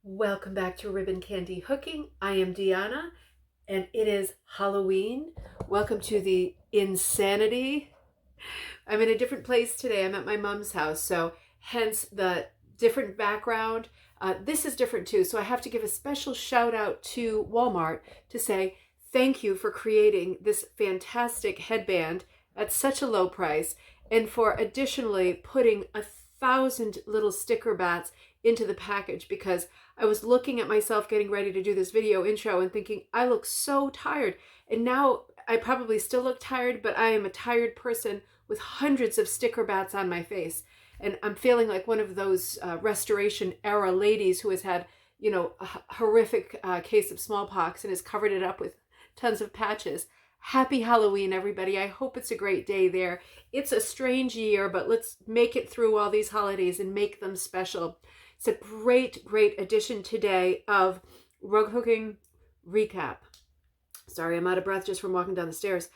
Welcome back to Ribbon Candy Hooking. I am Deanna and it is Halloween. Welcome to the insanity. I'm in a different place today. I'm at my mom's house, so hence the different background. This is different too, so I have to give a special shout out to Walmart to say thank you for creating this fantastic headband at such a low price and for additionally putting 1,000 little sticker bats into the package, because I was looking at myself getting ready to do this video intro and thinking I look so tired. And now I probably still look tired, but I am a tired person with hundreds of sticker bats on my face. And I'm feeling like one of those restoration era ladies who has had, a horrific case of smallpox and has covered it up with tons of patches. Happy Halloween, everybody. I hope it's a great day there. It's a strange year, but let's make it through all these holidays and make them special. It's a great, great edition today of Rug Hooking Recap. Sorry, I'm out of breath just from walking down the stairs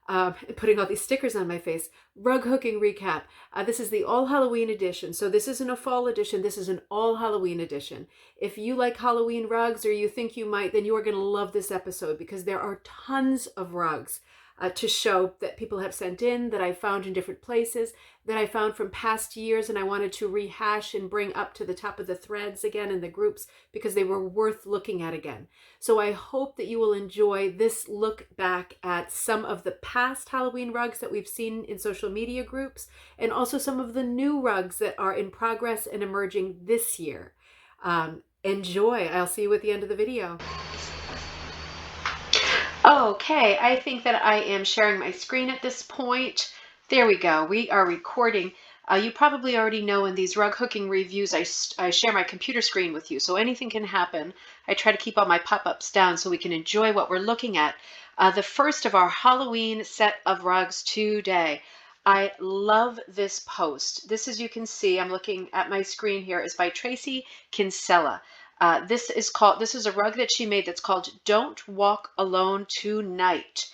and putting all these stickers on my face. Rug Hooking Recap. This is the All Halloween edition. So this isn't a fall edition. This is an All Halloween edition. If you like Halloween rugs, or you think you might, then you are going to love this episode, because there are tons of rugs to show that people have sent in, that I found in different places, that I found from past years, and I wanted to rehash and bring up to the top of the threads again in the groups because they were worth looking at again. So I hope that you will enjoy this look back at some of the past Halloween rugs that we've seen in social media groups, and also some of the new rugs that are in progress and emerging this year. Enjoy. I'll see you at the end of the video. Okay, I think that I am sharing my screen at this point. There we go. We are recording. You probably already know in these rug hooking reviews, I share my computer screen with you, so anything can happen. I try to keep all my pop-ups down so we can enjoy what we're looking at. The first of our Halloween set of rugs today. I love this post. This, as you can see, I'm looking at my screen here, is by Tracy Kinsella. This is a rug that she made that's called Don't Walk Alone Tonight.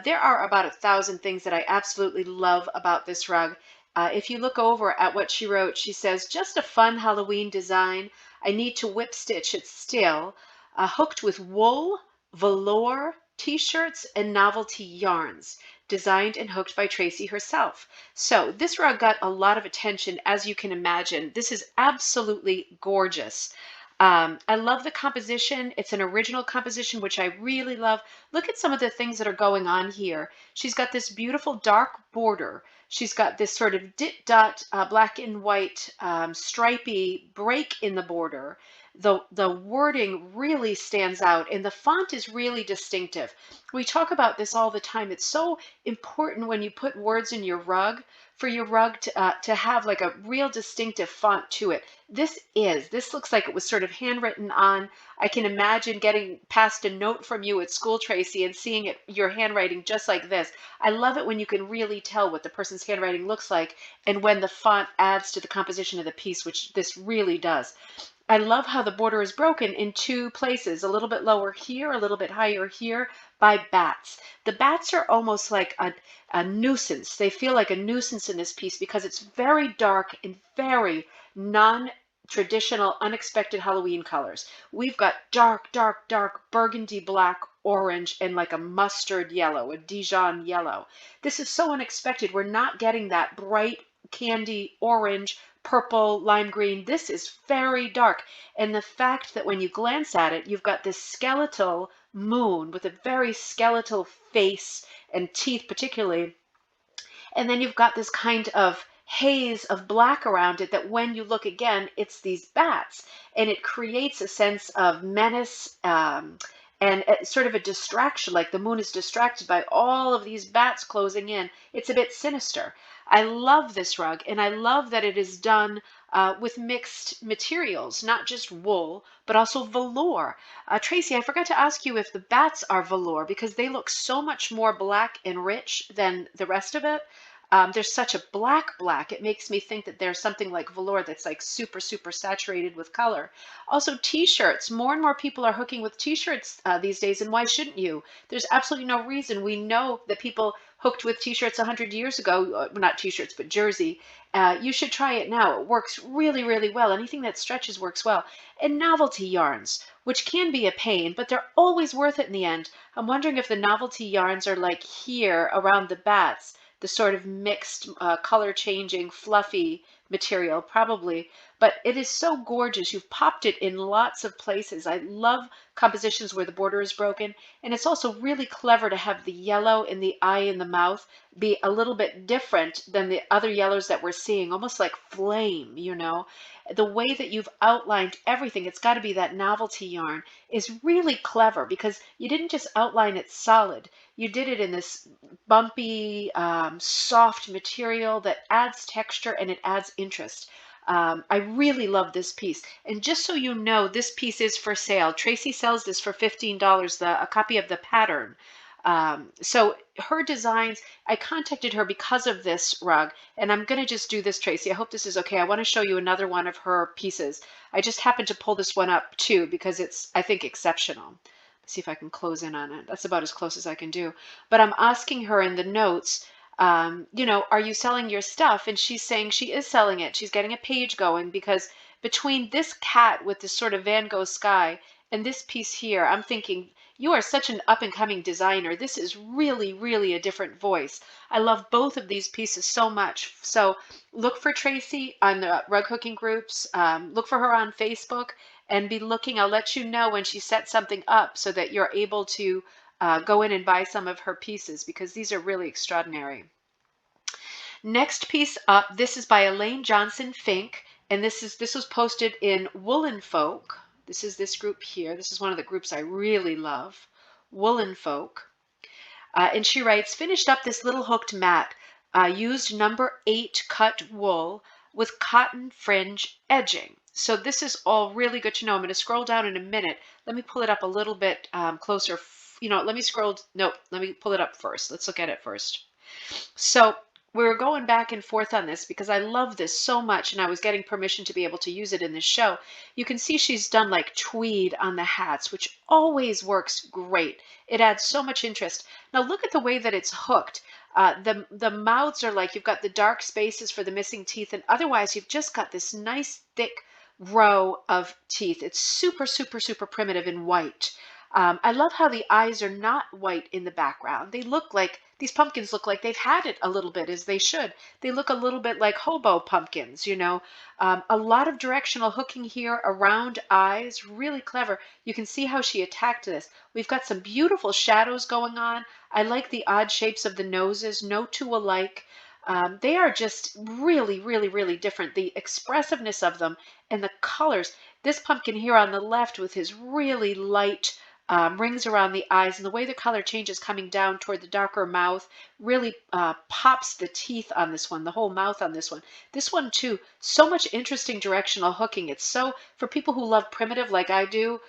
There are about 1,000 things that I absolutely love about this rug. If you look over at what she wrote, she says, just a fun Halloween design. I need to whip stitch it still. Hooked with wool, velour, t-shirts, and novelty yarns. Designed and hooked by Tracy herself. So this rug got a lot of attention, as you can imagine. This is absolutely gorgeous. I love the composition. It's an original composition, which I really love. Look at some of the things that are going on here. She's got this beautiful dark border. She's got this sort of dit dot black and white stripy break in the border. The wording really stands out, and the font is really distinctive. We talk about this all the time. It's so important when you put words in your rug, for your rug to have like a real distinctive font to it. This looks like it was sort of handwritten on. I can imagine getting past a note from you at school, Tracy, and seeing it, your handwriting just like this. I love it when you can really tell what the person's handwriting looks like, and when the font adds to the composition of the piece, which this really does. I love how the border is broken in two places, a little bit lower here, a little bit higher here, by bats. The bats are almost like a nuisance. They feel like a nuisance in this piece because it's very dark and very non-traditional, unexpected Halloween colors. We've got dark, dark, dark burgundy black, orange, and like a mustard yellow, a Dijon yellow. This is so unexpected. We're not getting that bright candy orange, purple, lime green. This is very dark. And the fact that when you glance at it, you've got this skeletal moon with a very skeletal face and teeth particularly. And then you've got this kind of haze of black around it that when you look again, it's these bats. And it creates a sense of menace and sort of a distraction, like the moon is distracted by all of these bats closing in. It's a bit sinister. I love this rug, and I love that it is done with mixed materials, not just wool, but also velour. Tracy, I forgot to ask you if the bats are velour, because they look so much more black and rich than the rest of it. There's such a black. It makes me think that there's something like velour that's like super, super saturated with color. Also, t-shirts. More and more people are hooking with t-shirts these days, and why shouldn't you? There's absolutely no reason. We know that people hooked with t-shirts 100 years ago, not t-shirts, but jersey, you should try it now. It works really, really well. Anything that stretches works well. And novelty yarns, which can be a pain, but they're always worth it in the end. I'm wondering if the novelty yarns are like here around the bats, the sort of mixed, color changing, fluffy material, probably. But it is so gorgeous. You've popped it in lots of places. I love compositions where the border is broken. And it's also really clever to have the yellow in the eye and the mouth be a little bit different than the other yellows that we're seeing, almost like flame, you know. The way that you've outlined everything, it's got to be that novelty yarn, is really clever because you didn't just outline it solid. You did it in this bumpy, soft material that adds texture and it adds interest. I really love this piece. And just so you know, this piece is for sale. Tracy sells this for $15, a copy of the pattern. So her designs, I contacted her because of this rug, and I'm going to just do this, Tracy. I hope this is okay. I want to show you another one of her pieces. I just happened to pull this one up too because it's, I think, exceptional. Let's see if I can close in on it. That's about as close as I can do. But I'm asking her in the notes, you know, are you selling your stuff? And she's saying she is selling it. She's getting a page going because between this cat with this sort of Van Gogh sky and this piece here, I'm thinking, you are such an up and coming designer. This is really, really a different voice. I love both of these pieces so much. So look for Tracy on the rug hooking groups. Look for her on Facebook and be looking. I'll let you know when she sets something up so that you're able to go in and buy some of her pieces because these are really extraordinary. Next piece up, this is by Elaine Johnson Fink, and this was posted in Woolen Folk. This is this group here. This is one of the groups I really love, Woolen Folk. And she writes, finished up this little hooked mat, used number 8 cut wool with cotton fringe edging. So this is all really good to know. I'm going to scroll down in a minute. Let me pull it up a little bit closer. You know, let me scroll. No, let me pull it up first. Let's look at it first. So we're going back and forth on this because I love this so much and I was getting permission to be able to use it in this show. You can see she's done like tweed on the hats, which always works great. It adds so much interest. Now look at the way that it's hooked. The mouths are like you've got the dark spaces for the missing teeth, and otherwise you've just got this nice thick row of teeth. It's super, super, super primitive in white. I love how the eyes are not white in the background. They look like, these pumpkins look like they've had it a little bit, as they should. They look a little bit like hobo pumpkins, you know. A lot of directional hooking here around eyes, really clever. You can see how she attacked this. We've got some beautiful shadows going on. I like the odd shapes of the noses, no two alike. They are just really, really, really different. The expressiveness of them and the colors. This pumpkin here on the left with his really light rings around the eyes, and the way the color changes coming down toward the darker mouth really pops the teeth on this one, the whole mouth on this one. This one too, so much interesting directional hooking. It's so, for people who love primitive like I do,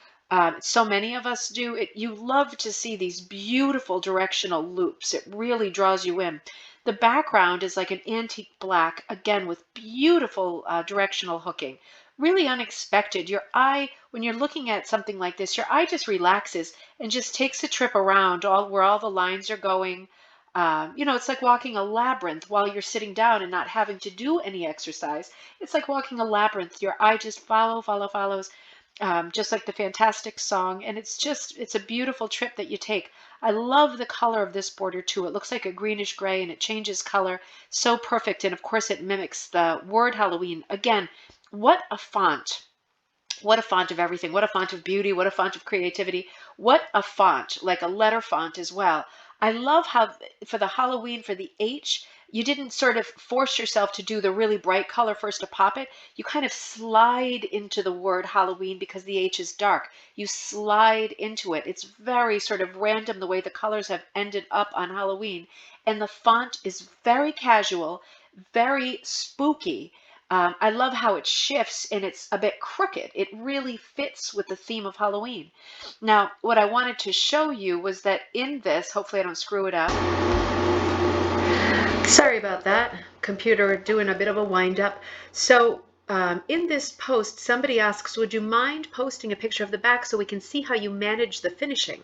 so many of us do, you love to see these beautiful directional loops. It really draws you in. The background is like an antique black, again with beautiful directional hooking. Really unexpected. Your eye, when you're looking at something like this, your eye just relaxes and just takes a trip around where all the lines are going. You know, it's like walking a labyrinth while you're sitting down and not having to do any exercise. It's like walking a labyrinth. Your eye just follows, just like the Fantastic song. And it's a beautiful trip that you take. I love the color of this border too. It looks like a greenish gray and it changes color. So perfect. And of course it mimics the word Halloween. Again, what a font. What a font of everything. What a font of beauty. What a font of creativity. What a font, like a letter font as well. I love how for the Halloween, for the H, you didn't sort of force yourself to do the really bright color first to pop it. You kind of slide into the word Halloween because the H is dark. You slide into it. It's very sort of random the way the colors have ended up on Halloween. And the font is very casual, very spooky. I love how it shifts and it's a bit crooked. It really fits with the theme of Halloween. Now, what I wanted to show you was that in this, hopefully I don't screw it up. Sorry about that. Computer doing a bit of a wind up. So in this post, somebody asks, would you mind posting a picture of the back so we can see how you manage the finishing?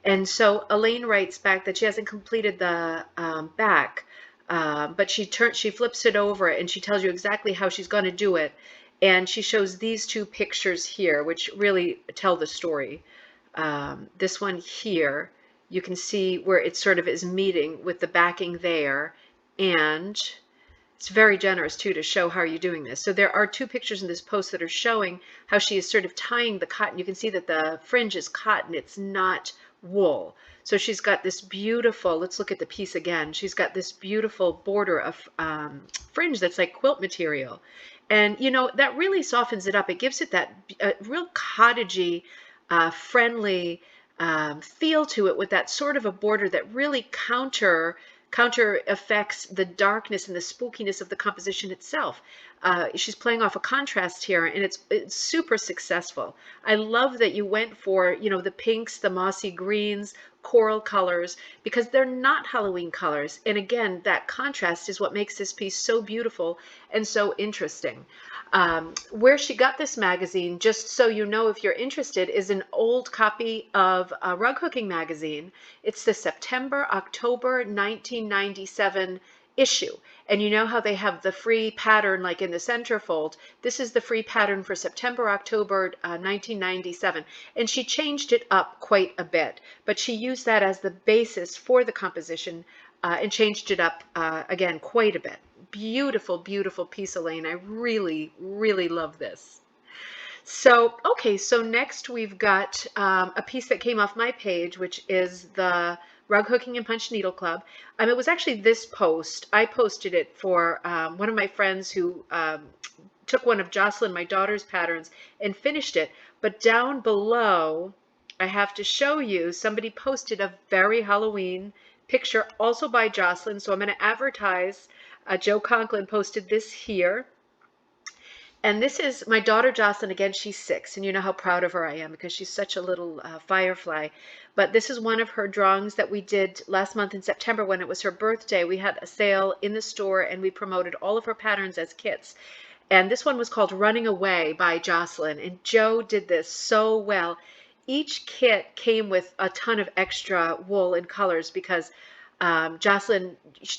And so Elaine writes back that she hasn't completed the back, but she flips it over and she tells you exactly how she's going to do it. And she shows these two pictures here, which really tell the story. This one here, you can see where it sort of is meeting with the backing there. And it's very generous too to show how you're doing this. So there are two pictures in this post that are showing how she is sort of tying the cotton. You can see that the fringe is cotton, it's not wool. So she's got this beautiful, let's look at the piece again. She's got this beautiful border of fringe that's like quilt material. And you know, that really softens it up. It gives it that real cottagey, friendly feel to it with that sort of a border that really counter affects the darkness and the spookiness of the composition itself. She's playing off a contrast here, and it's super successful. I love that you went for, you know, the pinks, the mossy greens, coral colors, because they're not Halloween colors. And again, that contrast is what makes this piece so beautiful and so interesting. Where she got this magazine, just so you know if you're interested, is an old copy of a rug hooking magazine. It's the September-October 1997 issue. And you know how they have the free pattern like in the centerfold? This is the free pattern for September-October 1997. And she changed it up quite a bit, but she used that as the basis for the composition and changed it up again quite a bit. Beautiful, beautiful piece, Elaine. I really, really love this. So, okay, so next we've got a piece that came off my page, which is the Rug Hooking and Punch Needle Club. It was actually this post. I posted it for one of my friends who took one of Jocelyn, my daughter's patterns, and finished it. But down below, I have to show you, somebody posted a very Halloween picture, also by Jocelyn. So I'm going to advertise. Joe Conklin posted this here. And this is my daughter Jocelyn. Again, she's 6, and you know how proud of her I am because she's such a little firefly. But this is one of her drawings that we did last month in September when it was her birthday. We had a sale in the store and we promoted all of her patterns as kits. And this one was called Running Away by Jocelyn. And Joe did this so well. Each kit came with a ton of extra wool and colors because Jocelyn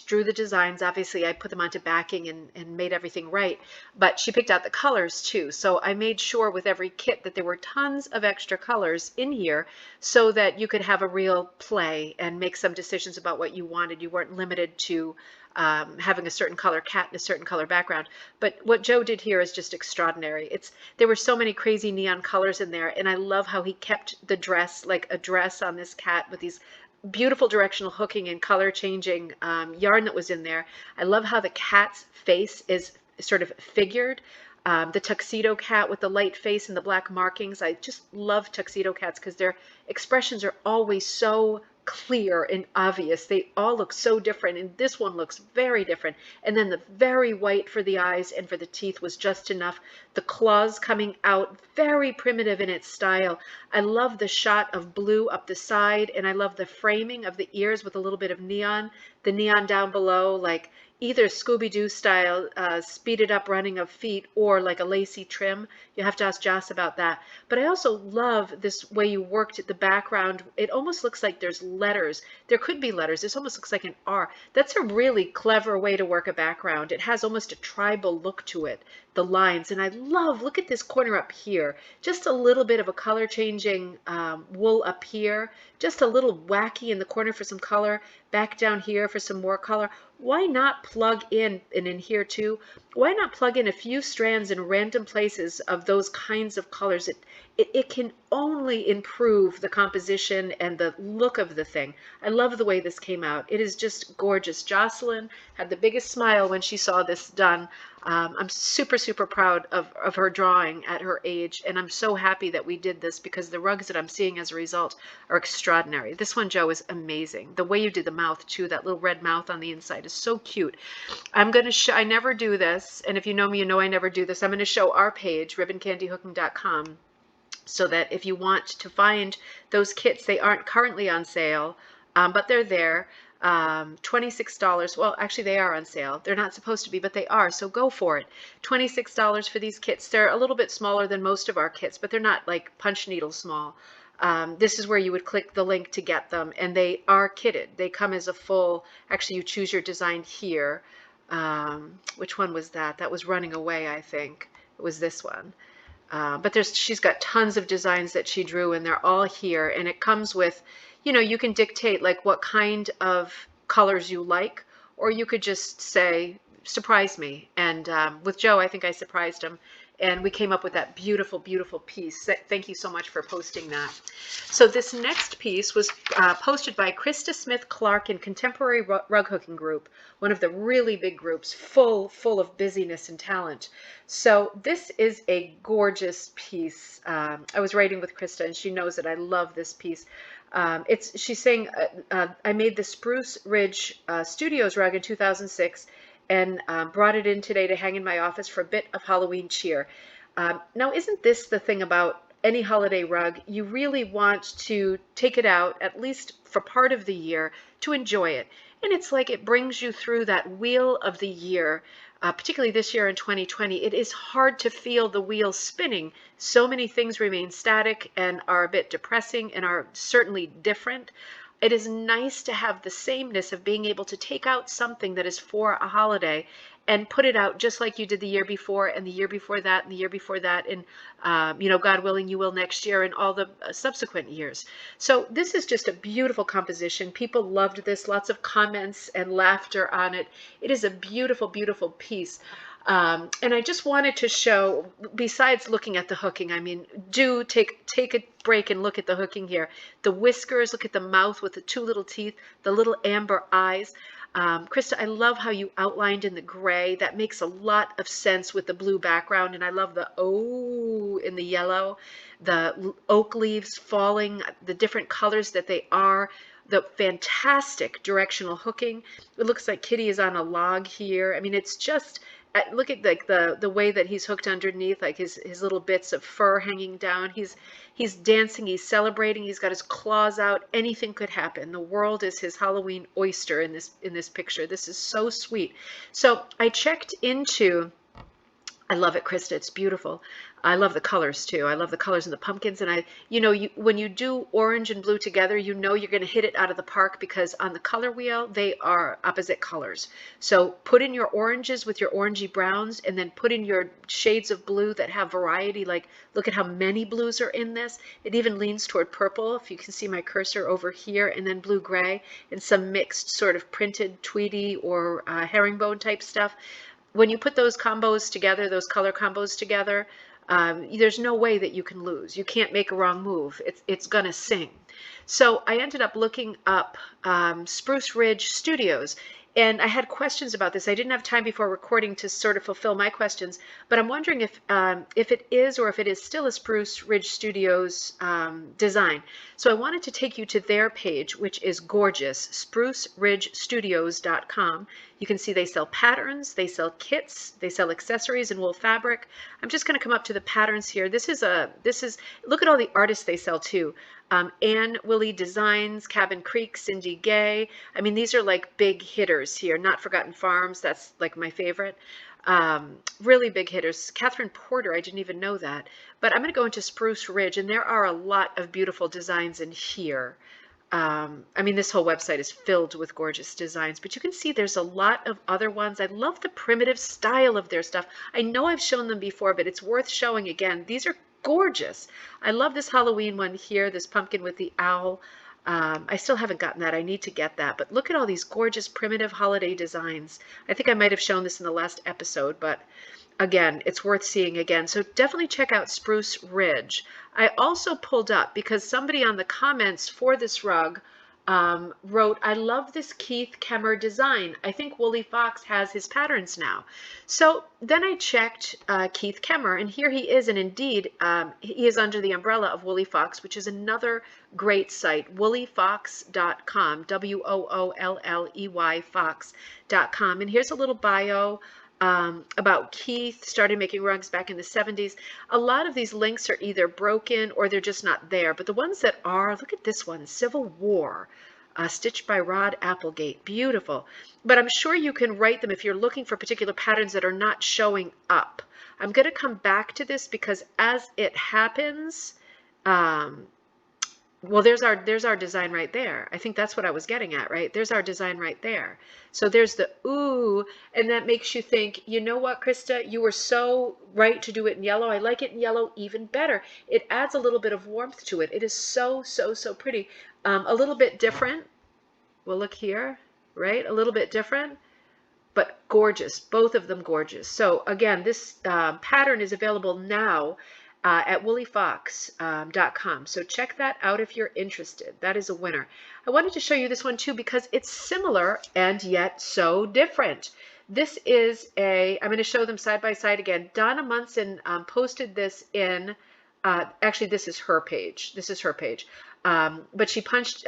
drew the designs. Obviously, I put them onto backing and made everything right, but she picked out the colors too. So I made sure with every kit that there were tons of extra colors in here so that you could have a real play and make some decisions about what you wanted. You weren't limited to having a certain color cat and a certain color background. But what Joe did here is just extraordinary. There were so many crazy neon colors in there, and I love how he kept the dress like a dress on this cat with these beautiful directional hooking and color changing yarn that was in there. I love how the cat's face is sort of figured. The tuxedo cat with the light face and the black markings. I just love tuxedo cats because their expressions are always so clear and obvious. They all look so different, and this one looks very different. And then the very white for the eyes and for the teeth was just enough. The claws coming out, very primitive in its style. I love the shot of blue up the side, and I love the framing of the ears with a little bit of neon. The neon down below, like either Scooby-Doo style, speeded up running of feet, or like a lacy trim. You have to ask Joss about that. But I also love this way you worked at the background. It almost looks like there's letters. There could be letters. This almost looks like an R. That's a really clever way to work a background. It has almost a tribal look to it, the lines. And I love, look at this corner up here. Just a little bit of a color changing wool up here. Just a little wacky in the corner for some color. Back down here for some more color. Why not plug in, and in here too, why not plug in a few strands in random places of those kinds of colors? It can only improve the composition and the look of the thing. I love the way this came out. It is just gorgeous. Jocelyn had the biggest smile when she saw this done. I'm super, super proud of her drawing at her age, and I'm so happy that we did this because the rugs that I'm seeing as a result are extraordinary. This one, Joe, is amazing. The way you did the mouth too, that little red mouth on the inside is so cute. I'm going to show, I never do this, and if you know me, you know I never do this. I'm going to show our page, ribboncandyhooking.com, so that if you want to find those kits, they aren't currently on sale, but they're there. $26. Well, actually they are on sale. They're not supposed to be, but they are, so go for it. $26 for these kits. They're a little bit smaller than most of our kits, but they're not like punch needle small. This is where you would click the link to get them, and they are kitted. They come as a full, actually you choose your design here. Which one was that? That was Running Away, I think. It was this one. But she's got tons of designs that she drew, and they're all here. And it comes with, you can dictate like what kind of colors you like, or you could just say, surprise me. And with Joe, I think I surprised him. And we came up with that beautiful, beautiful piece. Thank you so much for posting that. So this next piece was posted by Krista Smith Clark in Contemporary Rug Hooking Group, one of the really big groups, full of busyness and talent. So this is a gorgeous piece. I was writing with Krista, and she knows that I love this piece. She's saying, I made the Spruce Ridge Studios rug in 2006 and brought it in today to hang in my office for a bit of Halloween cheer. Now, isn't this the thing about any holiday rug? You really want to take it out, at least for part of the year, to enjoy it. And it's like it brings you through that wheel of the year. Particularly this year in 2020, it is hard to feel the wheel spinning. So many things remain static and are a bit depressing and are certainly different. It is nice to have the sameness of being able to take out something that is for a holiday and put it out just like you did the year before and the year before that and the year before that, and God willing, you will next year and all the subsequent years. So this is just a beautiful composition. People loved this, lots of comments and laughter on it. It is a beautiful, beautiful piece. And I just wanted to show, besides looking at the hooking, I mean, do take a break and look at the hooking here. The whiskers, look at the mouth with the two little teeth, the little amber eyes. Krista, I love how you outlined in the gray. That makes a lot of sense with the blue background. And I love the O in the yellow, the oak leaves falling, the different colors that they are, the fantastic directional hooking. It looks like Kitty is on a log here. I mean, it's just, look at like the way that he's hooked underneath, like his little bits of fur hanging down. He's dancing, he's celebrating, he's got his claws out. Anything could happen. The world is his Halloween oyster in this picture. This is so sweet. So I checked into, I love it, Krista. It's beautiful. I love the colors too. I love the colors in the pumpkins. And when you do orange and blue together, you're going to hit it out of the park, because on the color wheel, they are opposite colors. So put in your oranges with your orangey browns, and then put in your shades of blue that have variety. Like, look at how many blues are in this. It even leans toward purple, if you can see my cursor over here, and then blue gray, and some mixed sort of printed tweedy or herringbone type stuff. When you put those combos together, those color combos together, there's no way that you can lose. You can't make a wrong move. It's gonna sing. So I ended up looking up Spruce Ridge Studios, and I had questions about this. I didn't have time before recording to sort of fulfill my questions, but I'm wondering if it is, or if it is still a Spruce Ridge Studios design. So I wanted to take you to their page, which is gorgeous, spruceridgestudios.com. You can see they sell patterns, they sell kits, they sell accessories and wool fabric. I'm just going to come up to the patterns here. This is look at all the artists they sell too. Anne Willie Designs, Cabin Creek, Cindy Gay. I mean, these are like big hitters here. Not Forgotten Farms, that's like my favorite. Really big hitters. Catherine Porter, I didn't even know that. But I'm going to go into Spruce Ridge, and there are a lot of beautiful designs in here. I mean, this whole website is filled with gorgeous designs, but you can see there's a lot of other ones. I love the primitive style of their stuff. I know I've shown them before, but it's worth showing again. These are gorgeous. I love this Halloween one here, this pumpkin with the owl. I still haven't gotten that. I need to get that. But look at all these gorgeous primitive holiday designs. I think I might have shown this in the last episode, but again, it's worth seeing again. So definitely check out Spruce Ridge. I also pulled up, because somebody on the comments for this rug wrote, I love this Keith Kemmer design. I think Woolly Fox has his patterns now. So then I checked Keith Kemmer, and here he is, and indeed he is under the umbrella of Woolly Fox, which is another great site, woollyfox.com, WOOLLEY fox.com. And here's a little bio about Keith. Started making rugs back in the 70s. A lot of these links are either broken or they're just not there, but the ones that are, look at this one, Civil War, stitched by Rod Applegate. Beautiful. But I'm sure you can write them if you're looking for particular patterns that are not showing up. I'm going to come back to this, because as it happens, Well, there's our design right there. I think that's what I was getting at, right? There's our design right there. So there's the ooh, and that makes you think, you know what, Krista, you were so right to do it in yellow. I like it in yellow even better. It adds a little bit of warmth to it. It is so, so, so pretty. A little bit different. Well, look here, right? A little bit different, but gorgeous, both of them gorgeous. So again, this pattern is available now at woollyfox.com. So check that out if you're interested. That is a winner. I wanted to show you this one too because it's similar and yet so different. This is I'm going to show them side by side again. Donna Munson posted this in, actually this is her page. This is her page. But she she punched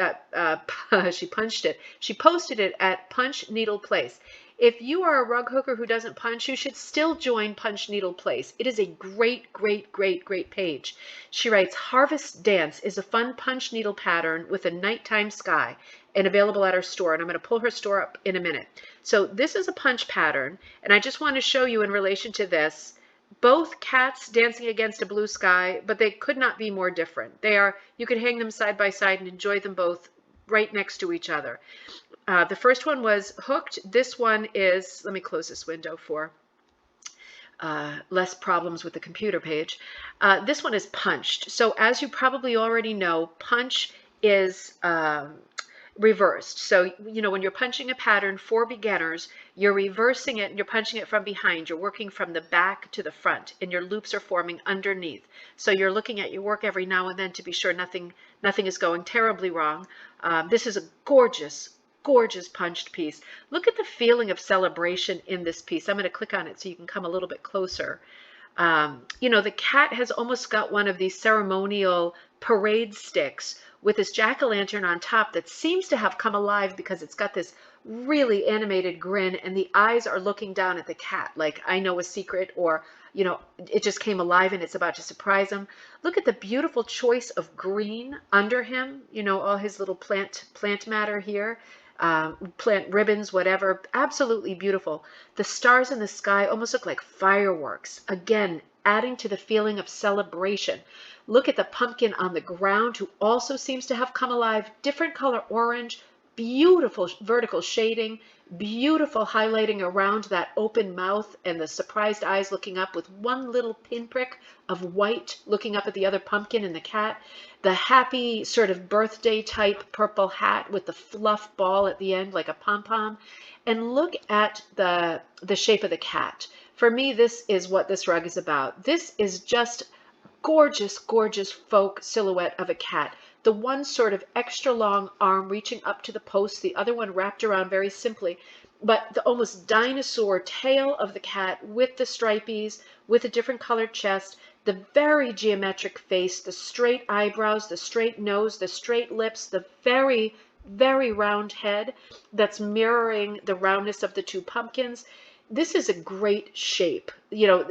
it. She posted it at Punch Needle Place. If you are a rug hooker who doesn't punch, you should still join Punch Needle Place. It is a great, great, great, great page. She writes, Harvest Dance is a fun punch needle pattern with a nighttime sky and available at her store. And I'm going to pull her store up in a minute. So this is a punch pattern. And I just want to show you in relation to this, both cats dancing against a blue sky, but they could not be more different. You could hang them side by side and enjoy them both right next to each other. The first one was hooked. This one is, let me close this window for less problems with the computer page. This one is punched. So as you probably already know, punch is reversed. So, you know, when you're punching a pattern for beginners, you're reversing it and you're punching it from behind. You're working from the back to the front and your loops are forming underneath. So you're looking at your work every now and then to be sure nothing is going terribly wrong. This is a gorgeous, gorgeous punched piece. Look at the feeling of celebration in this piece. I'm going to click on it so you can come a little bit closer. You know, the cat has almost got one of these ceremonial parade sticks with this jack-o'-lantern on top that seems to have come alive because it's got this really animated grin and the eyes are looking down at the cat like, I know a secret, or, you know, it just came alive and it's about to surprise him. Look at the beautiful choice of green under him, you know, all his little plant matter here. Plant ribbons, whatever, absolutely beautiful. The stars in the sky almost look like fireworks. Again, adding to the feeling of celebration. Look at the pumpkin on the ground, who also seems to have come alive. Different color orange, beautiful vertical shading, beautiful highlighting around that open mouth and the surprised eyes looking up with one little pinprick of white looking up at the other pumpkin and the cat. The happy sort of birthday type purple hat with the fluff ball at the end like a pom-pom. And look at the shape of the cat. For me, this is what this rug is about. This is just gorgeous, gorgeous folk silhouette of a cat. The one sort of extra long arm reaching up to the post, the other one wrapped around very simply, but the almost dinosaur tail of the cat with the stripies, with a different colored chest, the very geometric face, the straight eyebrows, the straight nose, the straight lips, the very, very round head that's mirroring the roundness of the two pumpkins. This is a great shape. You know,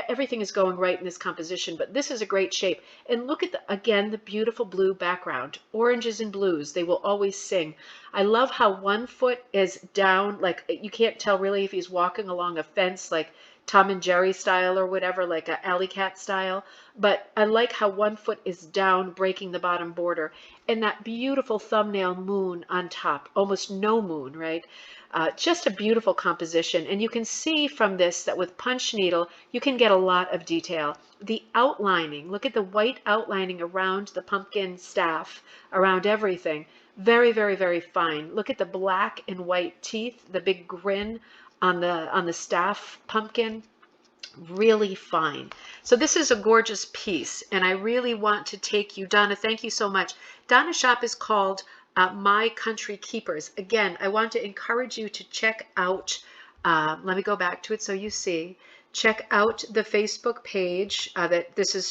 everything is going right in this composition, but this is a great shape. And look at again, the beautiful blue background. Oranges and blues, they will always sing. I love how one foot is down, like you can't tell really if he's walking along a fence, like Tom and Jerry style or whatever, like a alley cat style. But I like how one foot is down, breaking the bottom border. And that beautiful thumbnail moon on top, almost no moon, right? Just a beautiful composition. And you can see from this that with punch needle, you can get a lot of detail. The outlining, look at the white outlining around the pumpkin staff, around everything. Very, very, very fine. Look at the black and white teeth, the big grin on the staff pumpkin. Really fine. So this is a gorgeous piece, and I really want to take you, Donna, thank you so much. Donna's shop is called My Country Keepers. Again, I want to encourage you to check out, let me go back to it so you see, check out the Facebook page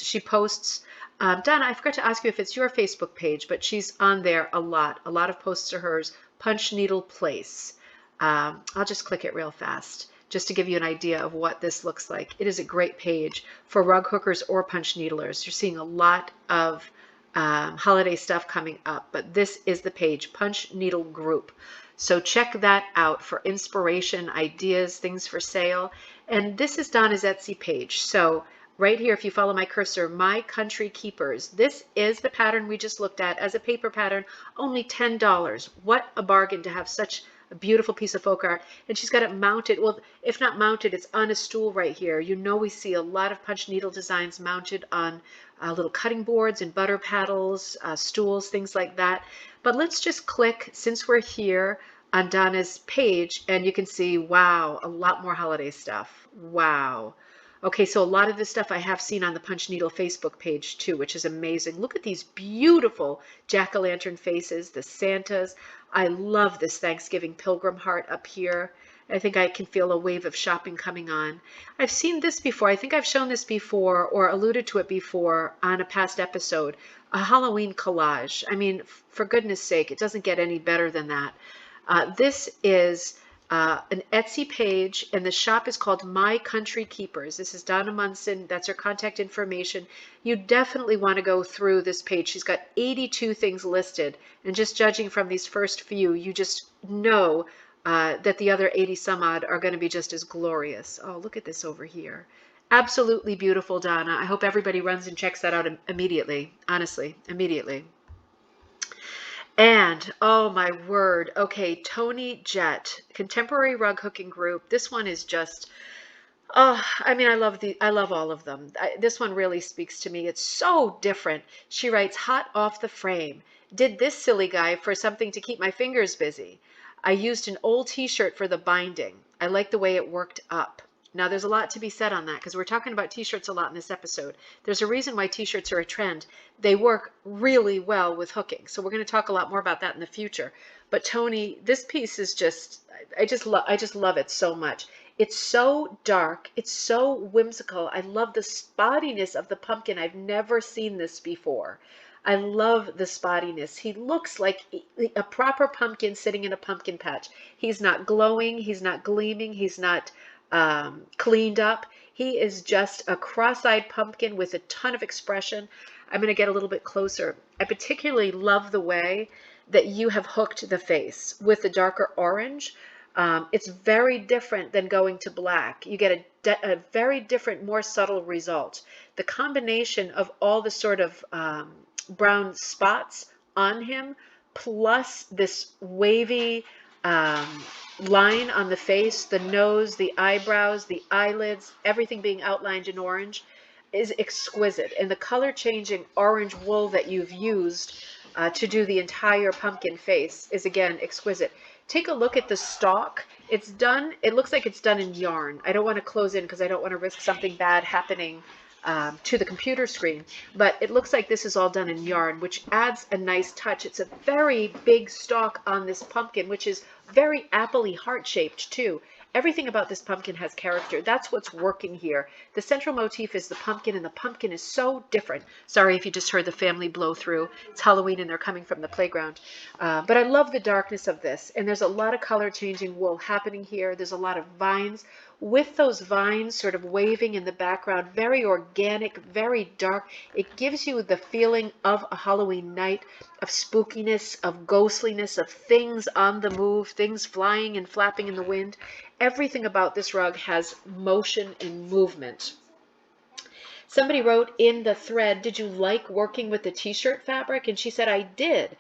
she posts. Donna, I forgot to ask you if it's your Facebook page, but she's on there a lot of posts are hers. Punch Needle Place. I'll just click it real fast just to give you an idea of what this looks like. It is a great page for rug hookers or punch needlers. You're seeing a lot of holiday stuff coming up, but this is the page, Punch Needle Group. So check that out for inspiration, ideas, things for sale. And this is Donna's Etsy page. So right here, if you follow my cursor, My Country Keepers. This is the pattern we just looked at as a paper pattern, only $10. What a bargain to have such a beautiful piece of folk art. And she's got it mounted. Well, if not mounted, it's on a stool right here. You know, we see a lot of punch needle designs mounted on little cutting boards and butter paddles, stools, things like that. But let's just click, since we're here, on Donna's page, and you can see, wow, a lot more holiday stuff. Wow. Okay, so a lot of this stuff I have seen on the Punch Needle Facebook page too, which is amazing. Look at these beautiful jack-o'-lantern faces, the Santas. I love this Thanksgiving pilgrim heart up here. I think I can feel a wave of shopping coming on. I've seen this before. I think I've shown this before or alluded to it before on a past episode, a Halloween collage. I mean, for goodness sake, it doesn't get any better than that. This is an Etsy page, and the shop is called My Country Keepers. This is Donna Munson. That's her contact information. You definitely want to go through this page. She's got 82 things listed, and just judging from these first few, you just know that the other 80 some odd are going to be just as glorious. Oh, look at this over here. Absolutely beautiful, Donna. I hope everybody runs and checks that out immediately. Honestly, immediately. And oh my word, okay, Tony Jett, Contemporary Rug Hooking Group. This one is just, oh, I mean, I love all of them. This one really speaks to me. It's so different. She writes, hot off the frame. Did this silly guy for something to keep my fingers busy. I used an old t-shirt for the binding. I like the way it worked up. Now, there's a lot to be said on that because we're talking about t-shirts a lot in this episode. There's a reason why t-shirts are a trend. They work really well with hooking. So we're going to talk a lot more about that in the future. But Tony, this piece is just, I just love it so much. It's so dark. It's so whimsical. I love the spottiness of the pumpkin. I've never seen this before. I love the spottiness. He looks like a proper pumpkin sitting in a pumpkin patch. He's not glowing. He's not gleaming. He's not cleaned up. He is just a cross-eyed pumpkin with a ton of expression. I'm going to get a little bit closer. I particularly love the way that you have hooked the face with the darker orange. It's very different than going to black. You get a very different, more subtle result. The combination of all the sort of brown spots on him, plus this wavy line on the face, the nose, the eyebrows, the eyelids, everything being outlined in orange is exquisite. And the color changing orange wool that you've used to do the entire pumpkin face is again exquisite. Take a look at the stalk. It's done, it looks like it's done in yarn. I don't want to close in because I don't want to risk something bad happening to the computer screen, but it looks like this is all done in yarn, which adds a nice touch. It's a very big stalk on this pumpkin, which is very appley heart-shaped too. Everything about this pumpkin has character. That's what's working here. The central motif is the pumpkin, and the pumpkin is so different. Sorry if you just heard the family blow through. It's Halloween and they're coming from the playground. But I love the darkness of this, and there's a lot of color changing wool happening here. There's a lot of vines, with those vines sort of waving in the background, very organic, very dark. It gives you the feeling of a Halloween night, of spookiness, of ghostliness, of things on the move, things flying and flapping in the wind. Everything about this rug has motion and movement. Somebody wrote in the thread, did you like working with the t-shirt fabric? And she said, I did.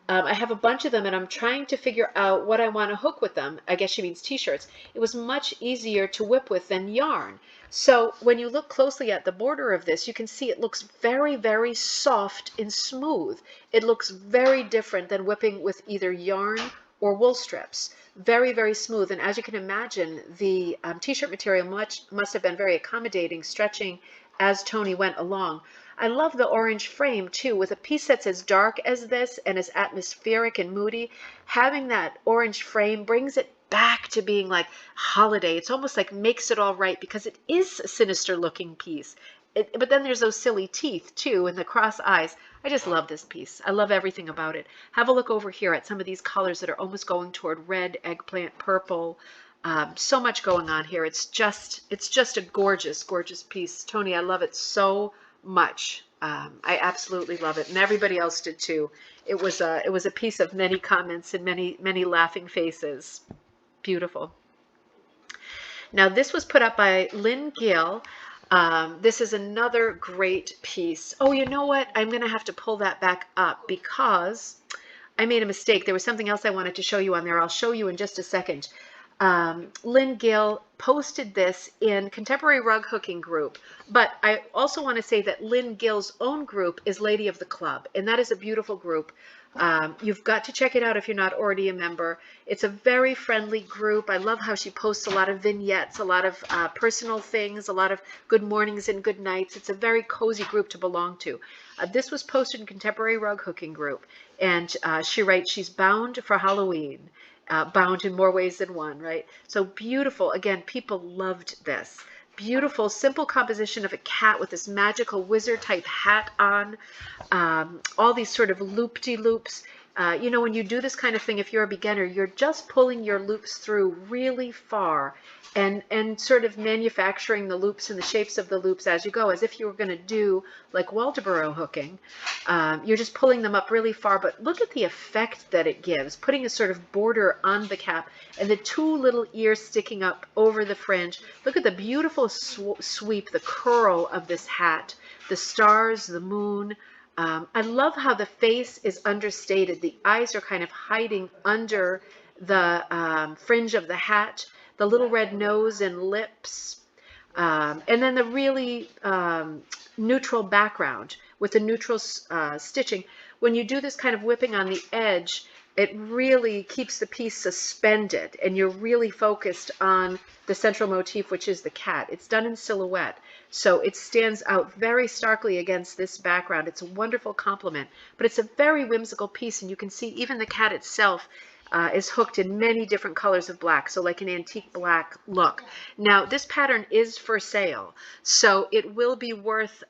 I have a bunch of them and I'm trying to figure out what I want to hook with them. I guess she means t-shirts. It was much easier to whip with than yarn. So when you look closely at the border of this, you can see it looks very, very soft and smooth. It looks very different than whipping with either yarn or wool strips. Very, very smooth. And as you can imagine, the t-shirt material must have been very accommodating, stretching as Tony went along. I love the orange frame too, with a piece that's as dark as this and as atmospheric and moody. Having that orange frame brings it back to being like holiday. It's almost like makes it all right because it is a sinister looking piece. But then there's those silly teeth too and the cross eyes. I just love this piece. I love everything about it. Have a look over here at some of these colors that are almost going toward red, eggplant, purple. So much going on here. It's just a gorgeous, gorgeous piece. Tony, I love it so much. I absolutely love it, and everybody else did too. It was a piece of many comments and many laughing faces. Beautiful. Now this was put up by Lynn Gill. This is another great piece. Oh, you know what? I'm going to have to pull that back up because I made a mistake. There was something else I wanted to show you on there. I'll show you in just a second. Lynn Gill posted this in Contemporary Rug Hooking Group, but I also want to say that Lynn Gill's own group is Lady of the Club, and that is a beautiful group. You've got to check it out if you're not already a member. It's a very friendly group. I love how she posts a lot of vignettes, a lot of personal things, a lot of good mornings and good nights. It's a very cozy group to belong to. This was posted in Contemporary Rug Hooking Group, and she writes, she's bound for Halloween. Bound in more ways than one, right? So beautiful. Again, people loved this. Beautiful, simple composition of a cat with this magical wizard type hat on. All these sort of loop-de-loops. You know, when you do this kind of thing, if you're a beginner, you're just pulling your loops through really far and sort of manufacturing the loops and the shapes of the loops as you go, as if you were going to do like Waldoboro hooking. You're just pulling them up really far, but look at the effect that it gives, putting a sort of border on the cap and the two little ears sticking up over the fringe. Look at the beautiful sweep, the curl of this hat, the stars, the moon. I love how the face is understated. The eyes are kind of hiding under the fringe of the hat, the little red nose and lips, and then the really neutral background with the neutral stitching. When you do this kind of whipping on the edge, it really keeps the piece suspended and you're really focused on the central motif, which is the cat. It's done in silhouette, so it stands out very starkly against this background. It's a wonderful complement, but it's a very whimsical piece, and you can see even the cat itself is hooked in many different colors of black, so like an antique black look. Now, this pattern is for sale, so it will be worth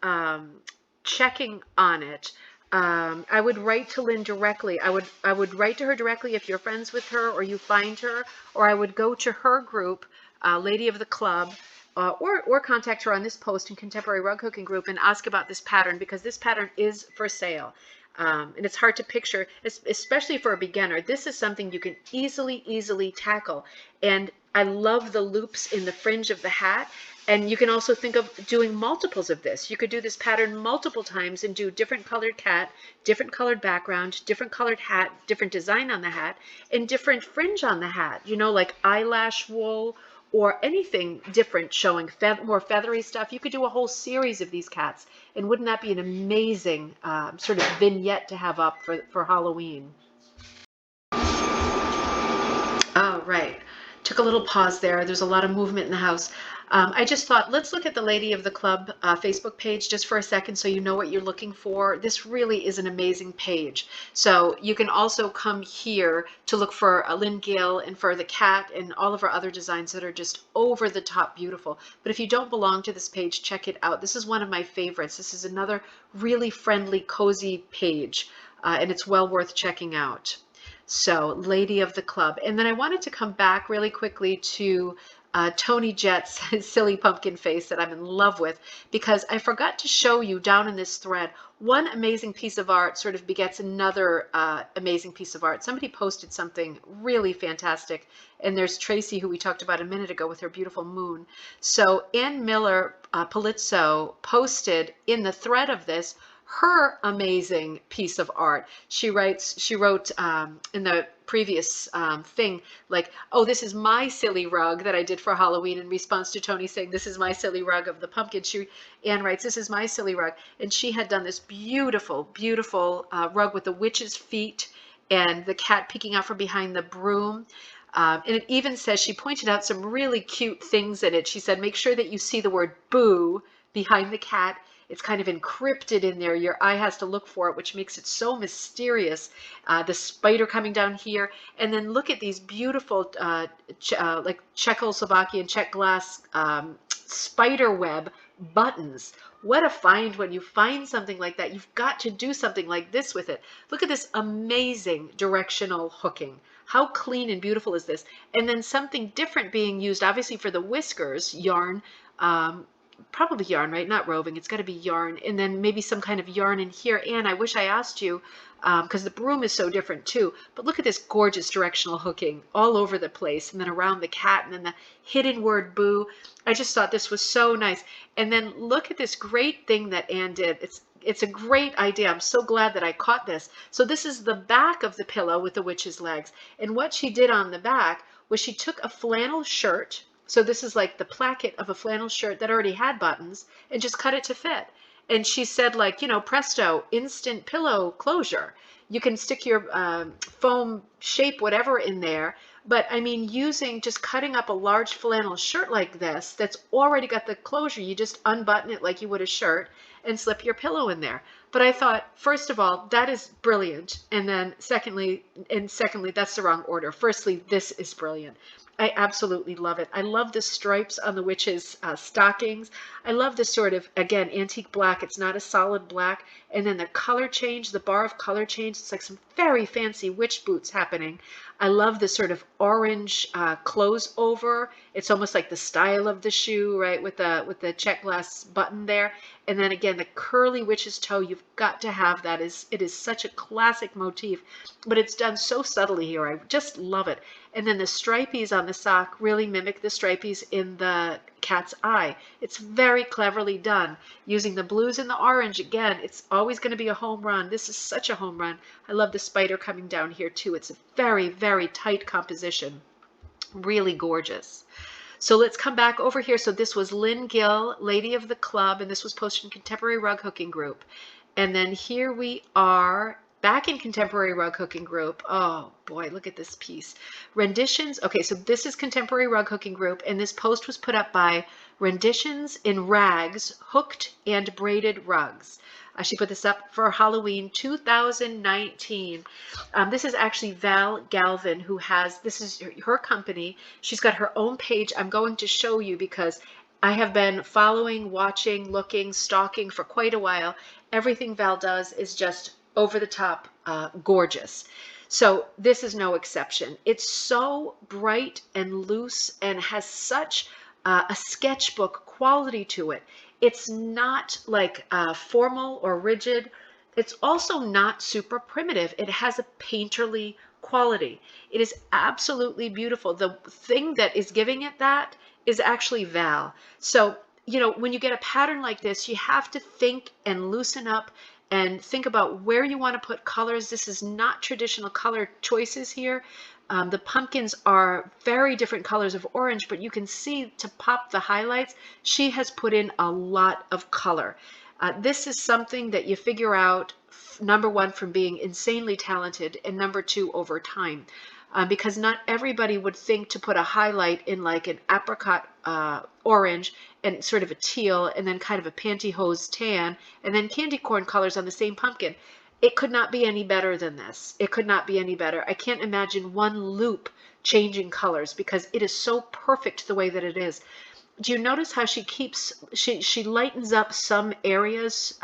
checking on it. I would write to Lynn directly. I would write to her directly if you're friends with her or you find her, or I would go to her group, Lady of the Club, or contact her on this post in Contemporary Rug Hooking Group and ask about this pattern, because this pattern is for sale. And it's hard to picture, especially for a beginner. This is something you can easily tackle. And I love the loops in the fringe of the hat. And you can also think of doing multiples of this. You could do this pattern multiple times and do different colored cat, different colored background, different colored hat, different design on the hat, and different fringe on the hat, you know, like eyelash wool or anything different showing more feathery stuff. You could do a whole series of these cats. And wouldn't that be an amazing sort of vignette to have up for Halloween? Oh, right. Took a little pause there. There's a lot of movement in the house. I just thought, let's look at the Lady of the Club Facebook page just for a second so you know what you're looking for. This really is an amazing page. So you can also come here to look for Lynn Gill and for the cat and all of our other designs that are just over the top beautiful. But if you don't belong to this page, check it out. This is one of my favorites. This is another really friendly, cozy page, and it's well worth checking out. So, Lady of the Club. And then I wanted to come back really quickly to Tony Jet's silly pumpkin face that I'm in love with, because I forgot to show you down in this thread, one amazing piece of art sort of begets another amazing piece of art. Somebody posted something really fantastic, and there's Tracy, who we talked about a minute ago with her beautiful moon. So Ann Miller Polizzo posted in the thread of this her amazing piece of art. She wrote in the previous thing, like, oh, this is my silly rug that I did for Halloween, in response to Tony saying, this is my silly rug of the pumpkin. Anne writes, this is my silly rug. And she had done this beautiful, beautiful rug with the witch's feet and the cat peeking out from behind the broom. And it even says, she pointed out some really cute things in it. She said, make sure that you see the word boo behind the cat. It's kind of encrypted in there. Your eye has to look for it, which makes it so mysterious. The spider coming down here. And then look at these beautiful, like Czechoslovakian, Czech glass spider web buttons. What a find when you find something like that. You've got to do something like this with it. Look at this amazing directional hooking. How clean and beautiful is this? And then something different being used, obviously, for the whiskers yarn. probably yarn, right? Not roving. It's got to be yarn. And then maybe some kind of yarn in here. And I wish I asked you, because the broom is so different too. But look at this gorgeous directional hooking all over the place. And then around the cat and then the hidden word boo. I just thought this was so nice. And then look at this great thing that Anne did. It's a great idea. I'm so glad that I caught this. So this is the back of the pillow with the witch's legs. And what she did on the back was she took a flannel shirt. So this is like the placket of a flannel shirt that already had buttons and just cut it to fit. And she said, like, you know, presto, instant pillow closure. You can stick your foam shape, whatever in there. But I mean, just cutting up a large flannel shirt like this, that's already got the closure. You just unbutton it like you would a shirt and slip your pillow in there. But I thought, first of all, that is brilliant. And then secondly, that's the wrong order. Firstly, this is brilliant. I absolutely love it. I love the stripes on the witch's stockings. I love this sort of, again, antique black. It's not a solid black. And then the color change, the bar of color change. It's like some very fancy witch boots happening. I love the sort of orange close over. It's almost like the style of the shoe, right, with the check glass button there. And then again, the curly witch's toe, you've got to have that. It is such a classic motif, but it's done so subtly here. I just love it. And then the stripies on the sock really mimic the stripies in the cat's eye. It's very cleverly done. Using the blues and the orange, again, it's always going to be a home run. This is such a home run. I love the spider coming down here too. It's a very, very tight composition. Really gorgeous. So let's come back over here. So this was Lynn Gill, Lady of the Club, and this was posted in Contemporary Rug Hooking Group. And then here we are back in Contemporary Rug Hooking Group. Oh boy, look at this piece. Renditions. Okay, so this is Contemporary Rug Hooking Group, and this post was put up by Renditions in Rags, Hooked and Braided Rugs. She put this up for Halloween 2019. This is actually Val Galvin, who has, this is her company. She's got her own page. I'm going to show you because I have been following, watching, looking, stalking for quite a while. Everything Val does is just over the top gorgeous. So this is no exception. It's so bright and loose and has such a sketchbook quality to it. It's not like formal or rigid. It's also not super primitive. It has a painterly quality. It is absolutely beautiful. The thing that is giving it that is actually Val. So, you know, when you get a pattern like this, you have to think and loosen up and think about where you want to put colors. This is not traditional color choices here. The pumpkins are very different colors of orange, but you can see to pop the highlights, she has put in a lot of color. This is something that you figure out, number one, from being insanely talented, and number two, over time. Because not everybody would think to put a highlight in like an apricot orange and sort of a teal and then kind of a pantyhose tan and then candy corn colors on the same pumpkin. It could not be any better than this. It could not be any better. I can't imagine one loop changing colors because it is so perfect the way that it is. Do you notice how she lightens up some areas,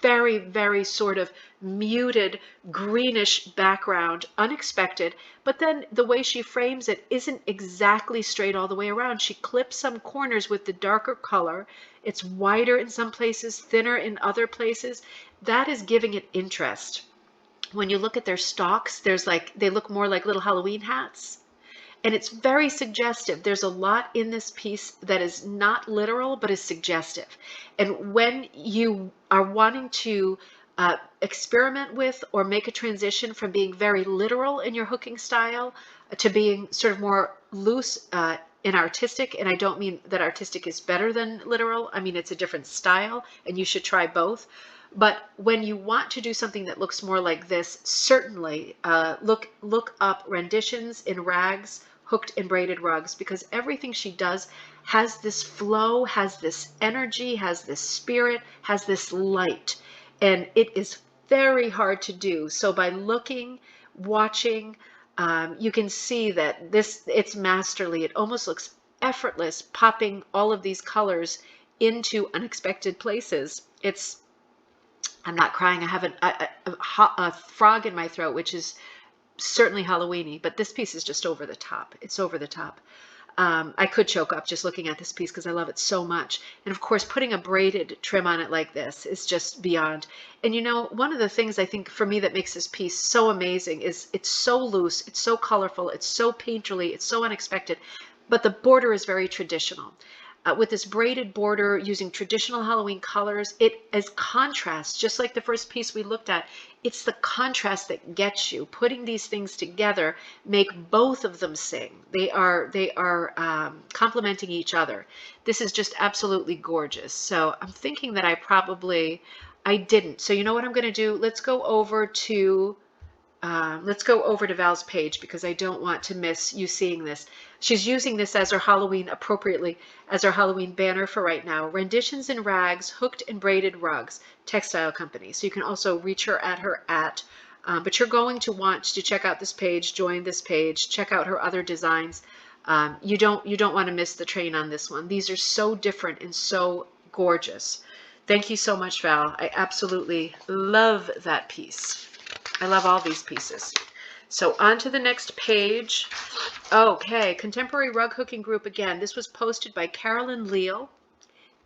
very, very sort of muted greenish background, unexpected, but then the way she frames it isn't exactly straight all the way around. She clips some corners with the darker color. It's wider in some places, thinner in other places. That is giving it interest. When you look at their stalks, they look more like little Halloween hats. And it's very suggestive. There's a lot in this piece that is not literal, but is suggestive. And when you are wanting to experiment with or make a transition from being very literal in your hooking style to being sort of more loose and artistic, and I don't mean that artistic is better than literal. I mean, it's a different style, and you should try both. But when you want to do something that looks more like this, certainly look up Renditions in Rags, Hooked and Braided Rugs, because everything she does has this flow, has this energy, has this spirit, has this light. And it is very hard to do. So by looking, watching, you can see that it's masterly. It almost looks effortless, popping all of these colors into unexpected places. I'm not crying. I have a frog in my throat, which is certainly Halloweeny, but this piece is just over the top. It's over the top. I could choke up just looking at this piece because I love it so much. And of course, putting a braided trim on it like this is just beyond. And you know, one of the things I think for me that makes this piece so amazing is it's so loose, it's so colorful, it's so painterly, it's so unexpected, but the border is very traditional. With this braided border using traditional Halloween colors, it is contrast, just like the first piece we looked at. It's the contrast that gets you. Putting these things together make both of them sing. They are complementing each other. This is just absolutely gorgeous. So I'm thinking that I didn't. So you know what I'm going to do? Let's go over to Val's page because I don't want to miss you seeing this. She's using this as her Halloween, appropriately, as her Halloween banner for right now. Renditions in Rags, Hooked and Braided Rugs, Textile Company. So you can also reach her at, but you're going to want to check out this page, join this page, check out her other designs. You don't want to miss the train on this one. These are so different and so gorgeous. Thank you so much, Val. I absolutely love that piece. I love all these pieces. So on to the next page. Okay, Contemporary Rug Hooking Group again. This was posted by Carolyn Leal,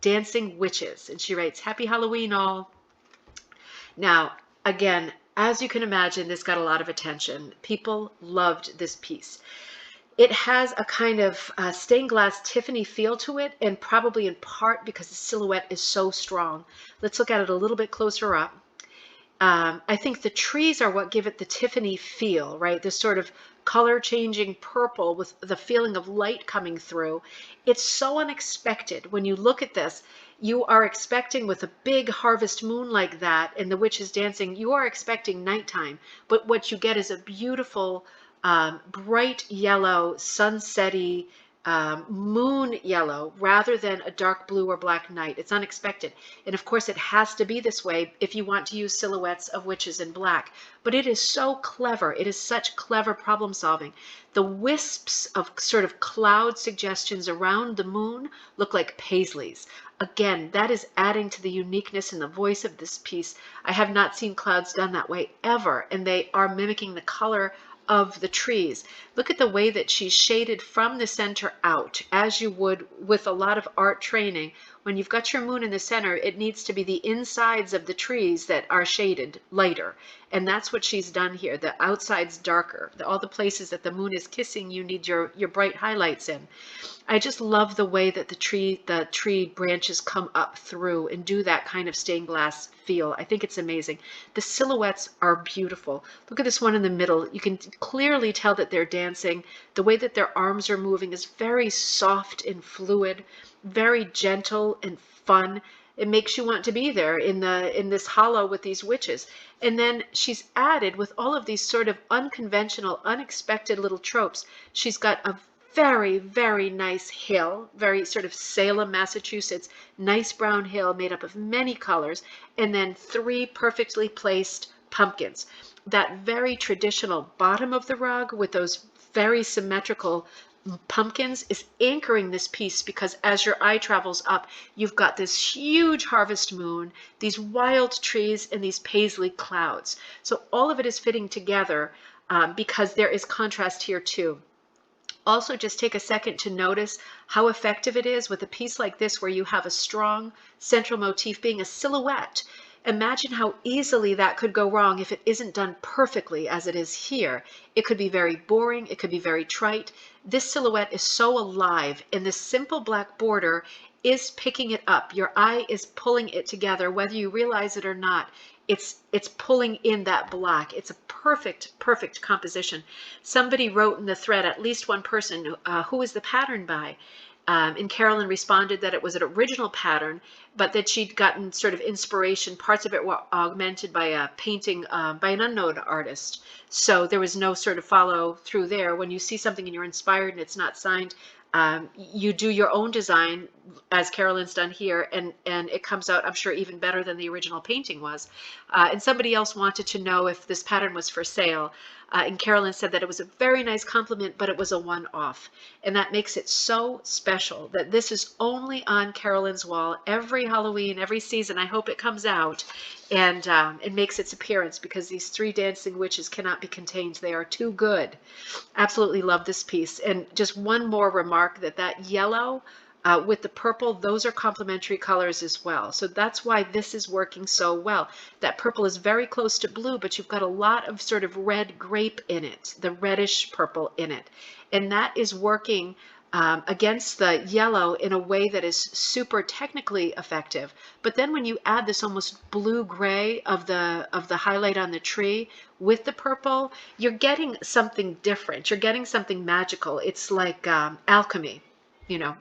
Dancing Witches. And she writes, Happy Halloween all. Now, again, as you can imagine, this got a lot of attention. People loved this piece. It has a kind of stained glass Tiffany feel to it, and probably in part because the silhouette is so strong. Let's look at it a little bit closer up. I think the trees are what give it the Tiffany feel, right? This sort of color changing purple with the feeling of light coming through. It's so unexpected. When you look at this, you are expecting with a big harvest moon like that and the witches dancing, you are expecting nighttime. But what you get is a beautiful, bright yellow, sunsetty, moon yellow rather than a dark blue or black night. It's unexpected. And of course, it has to be this way if you want to use silhouettes of witches in black. But it is so clever. It is such clever problem solving. The wisps of sort of cloud suggestions around the moon look like paisleys. Again, that is adding to the uniqueness and the voice of this piece. I have not seen clouds done that way ever, and they are mimicking the color of the trees. Look at the way that she's shaded from the center out, as you would with a lot of art training. When you've got your moon in the center, it needs to be the insides of the trees that are shaded lighter. And that's what she's done here. The outside's darker. All the places that the moon is kissing, you need your bright highlights in. I just love the way that the tree branches come up through and do that kind of stained glass feel. I think it's amazing. The silhouettes are beautiful. Look at this one in the middle. You can clearly tell that they're dancing. The way that their arms are moving is very soft and fluid, very gentle and fun. It makes you want to be there in this hollow with these witches. And then she's added, with all of these sort of unconventional, unexpected little tropes, she's got a very, very nice hill, very sort of Salem, Massachusetts, nice brown hill made up of many colors, and then 3 perfectly placed pumpkins. That very traditional bottom of the rug with those very symmetrical pumpkins is anchoring this piece, because as your eye travels up, you've got this huge harvest moon, these wild trees, and these paisley clouds. So all of it is fitting together because there is contrast here too. Also, just take a second to notice how effective it is with a piece like this where you have a strong central motif being a silhouette. Imagine how easily that could go wrong if it isn't done perfectly as it is here. It could be very boring, it could be very trite. This silhouette is so alive, and this simple black border is picking it up. Your eye is pulling it together, whether you realize it or not. It's pulling in that black. It's a perfect composition. Somebody wrote in the thread, at least one person, who is the pattern by? And Carolyn responded that it was an original pattern, but that she'd gotten sort of inspiration. Parts of it were augmented by a painting by an unknown artist. So there was no sort of follow through there. When you see something and you're inspired and it's not signed, you do your own design, as Carolyn's done here, and it comes out, I'm sure, even better than the original painting was. And somebody else wanted to know if this pattern was for sale. And Carolyn said that it was a very nice compliment, but it was a one-off. And that makes it so special that this is only on Carolyn's wall every Halloween, every season. I hope it comes out and it makes its appearance, because these three dancing witches cannot be contained. They are too good. Absolutely love this piece. And just one more remark, that yellow with the purple, those are complementary colors as well. So that's why this is working so well. That purple is very close to blue, but you've got a lot of sort of red grape in it, the reddish purple in it. And that is working against the yellow in a way that is super technically effective. But then when you add this almost blue-gray of the highlight on the tree with the purple, you're getting something different. You're getting something magical. It's like alchemy.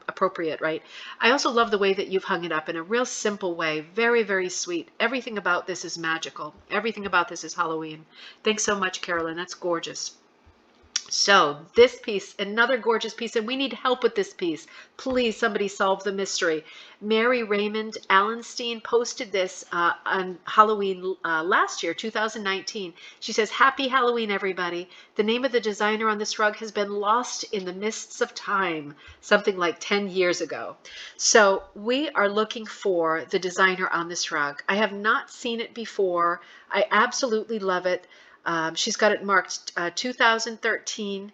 Appropriate, right? I also love the way that you've hung it up in a real simple way. Very, very sweet. Everything about this is magical. Everything about this is Halloween. Thanks so much, Carolyn. That's gorgeous. So this piece, another gorgeous piece, and we need help with this piece. Please, somebody solve the mystery. Mary Raymond Allenstein posted this on Halloween last year, 2019. She says, "Happy Halloween, everybody. The name of the designer on this rug has been lost in the mists of time," something like 10 years ago. So we are looking for the designer on this rug. I have not seen it before. I absolutely love it. She's got it marked 2013.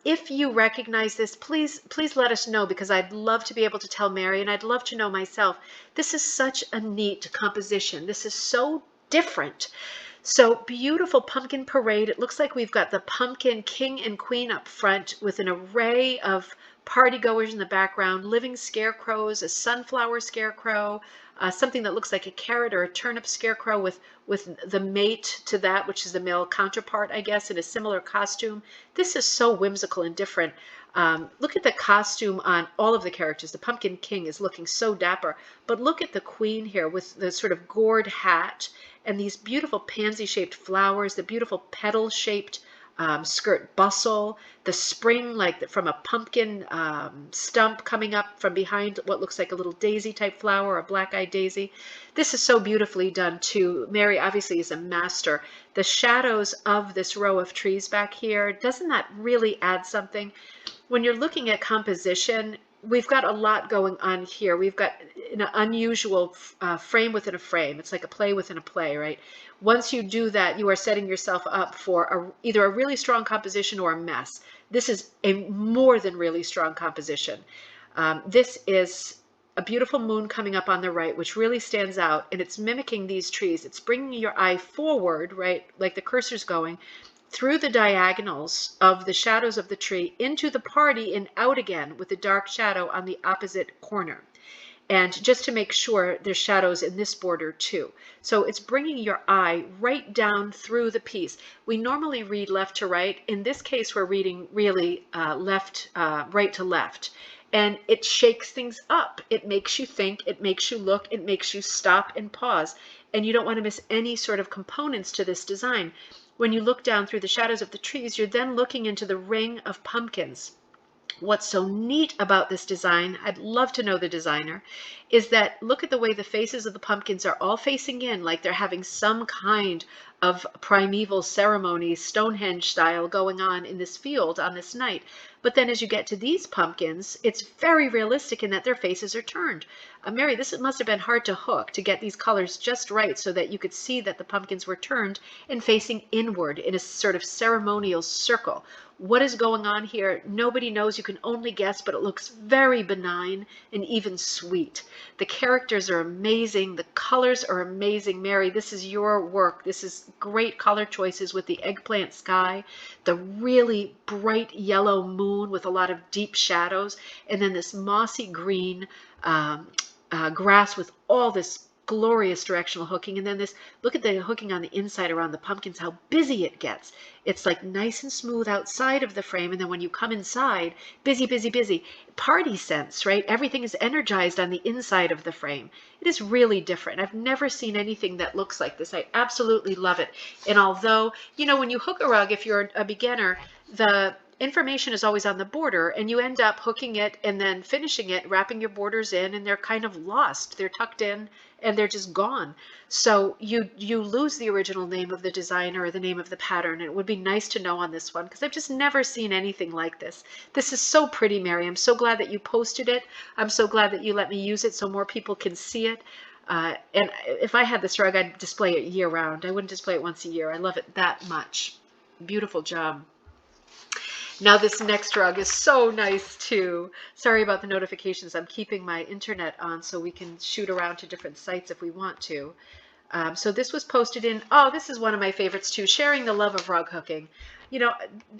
If you recognize this, please let us know, because I'd love to be able to tell Mary, and I'd love to know myself. This is such a neat composition. This is so different. So beautiful pumpkin parade. It looks like we've got the pumpkin king and queen up front with an array of party goers in the background, living scarecrows, a sunflower scarecrow, something that looks like a carrot or a turnip scarecrow with the mate to that, which is the male counterpart, I guess, in a similar costume. This is so whimsical and different. Look at the costume on all of the characters. The Pumpkin King is looking so dapper, but look at the queen here with the sort of gourd hat and these beautiful pansy-shaped flowers, the beautiful petal-shaped skirt bustle, the spring like from a pumpkin stump coming up from behind what looks like a little daisy type flower, a black-eyed daisy. This is so beautifully done too. Mary obviously is a master. The shadows of this row of trees back here, doesn't that really add something? When you're looking at composition, we've got a lot going on here. We've got an unusual frame within a frame. It's like a play within a play, right? Once you do that, you are setting yourself up for either a really strong composition or a mess. This is a more than really strong composition. This is a beautiful moon coming up on the right, which really stands out, and it's mimicking these trees. It's bringing your eye forward, right, like the cursor's going, through the diagonals of the shadows of the tree into the party and out again with the dark shadow on the opposite corner. And just to make sure there's shadows in this border too. So it's bringing your eye right down through the piece. We normally read left to right. In this case, we're reading really right to left. And it shakes things up. It makes you think, it makes you look, it makes you stop and pause. And you don't want to miss any sort of components to this design. When you look down through the shadows of the trees, you're then looking into the ring of pumpkins. What's so neat about this design, I'd love to know the designer, is that look at the way the faces of the pumpkins are all facing in, like they're having some kind of primeval ceremony, Stonehenge style, going on in this field on this night. But then as you get to these pumpkins, it's very realistic in that their faces are turned. Mary, this must have been hard to hook, to get these colors just right so that you could see that the pumpkins were turned and facing inward in a sort of ceremonial circle. What is going on here? Nobody knows. You can only guess, but it looks very benign and even sweet. The characters are amazing. The colors are amazing. Mary, this is your work. This is great color choices with the eggplant sky, the really bright yellow moon with a lot of deep shadows, and then this mossy green grass with all this glorious directional hooking. And then this, look at the hooking on the inside around the pumpkins, how busy it gets. It's like nice and smooth outside of the frame, and then when you come inside, busy, busy, busy. Party sense, right? Everything is energized on the inside of the frame. It is really different. I've never seen anything that looks like this. I absolutely love it. And although, when you hook a rug, if you're a beginner, the information is always on the border, and you end up hooking it and then finishing it, wrapping your borders in, and they're kind of lost. They're tucked in and they're just gone. So you lose the original name of the designer or the name of the pattern. And it would be nice to know on this one because I've just never seen anything like this. This is so pretty, Mary. I'm so glad that you posted it. I'm so glad that you let me use it so more people can see it. And if I had this rug, I'd display it year round. I wouldn't display it once a year. I love it that much. Beautiful job. Now this next rug is so nice too. Sorry about the notifications. I'm keeping my internet on so we can shoot around to different sites if we want to. So this was posted in, oh, this is one of my favorites too, Sharing the Love of Rug Hooking. You know,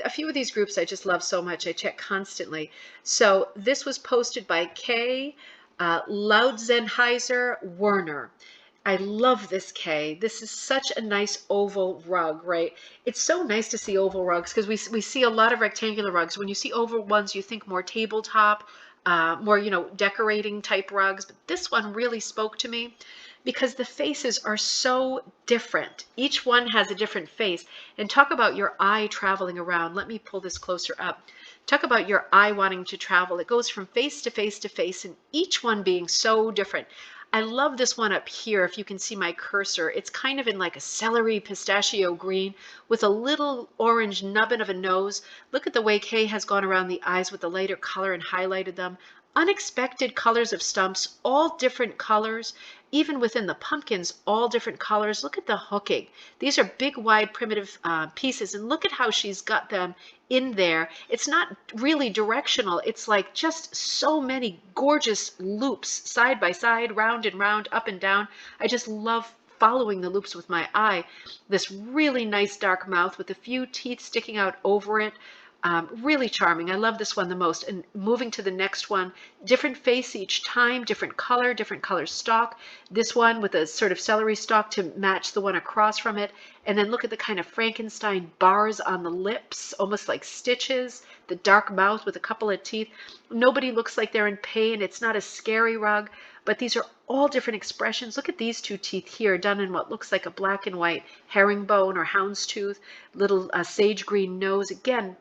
a few of these groups I just love so much. I check constantly. So this was posted by Kay Loudzenheiser Werner. I love this, Kay. This is such a nice oval rug, right? It's so nice to see oval rugs because we see a lot of rectangular rugs. When you see oval ones, you think more tabletop, more, you know, decorating type rugs. But this one really spoke to me because the faces are so different. Each one has a different face. And talk about your eye traveling around. Let me pull this closer up. Talk about your eye wanting to travel. It goes from face to face to face, and each one being so different. I love this one up here. If you can see my cursor, it's kind of in like a celery pistachio green with a little orange nubbin of a nose. Look at the way Kay has gone around the eyes with the lighter color and highlighted them. Unexpected colors of stumps, all different colors. Even within the pumpkins, all different colors. Look at the hooking. These are big, wide, primitive pieces, and look at how she's got them in there. It's not really directional. It's like just so many gorgeous loops side by side, round and round, up and down. I just love following the loops with my eye. This really nice dark mouth with a few teeth sticking out over it. Really charming. I love this one the most. And moving to the next one, different face each time, different color stalk. This one with a sort of celery stalk to match the one across from it. And then look at the kind of Frankenstein bars on the lips, almost like stitches, the dark mouth with a couple of teeth. Nobody looks like they're in pain. It's not a scary rug, but these are all different expressions. Look at these two teeth here done in what looks like a black and white herringbone or houndstooth, little sage green nose. Again,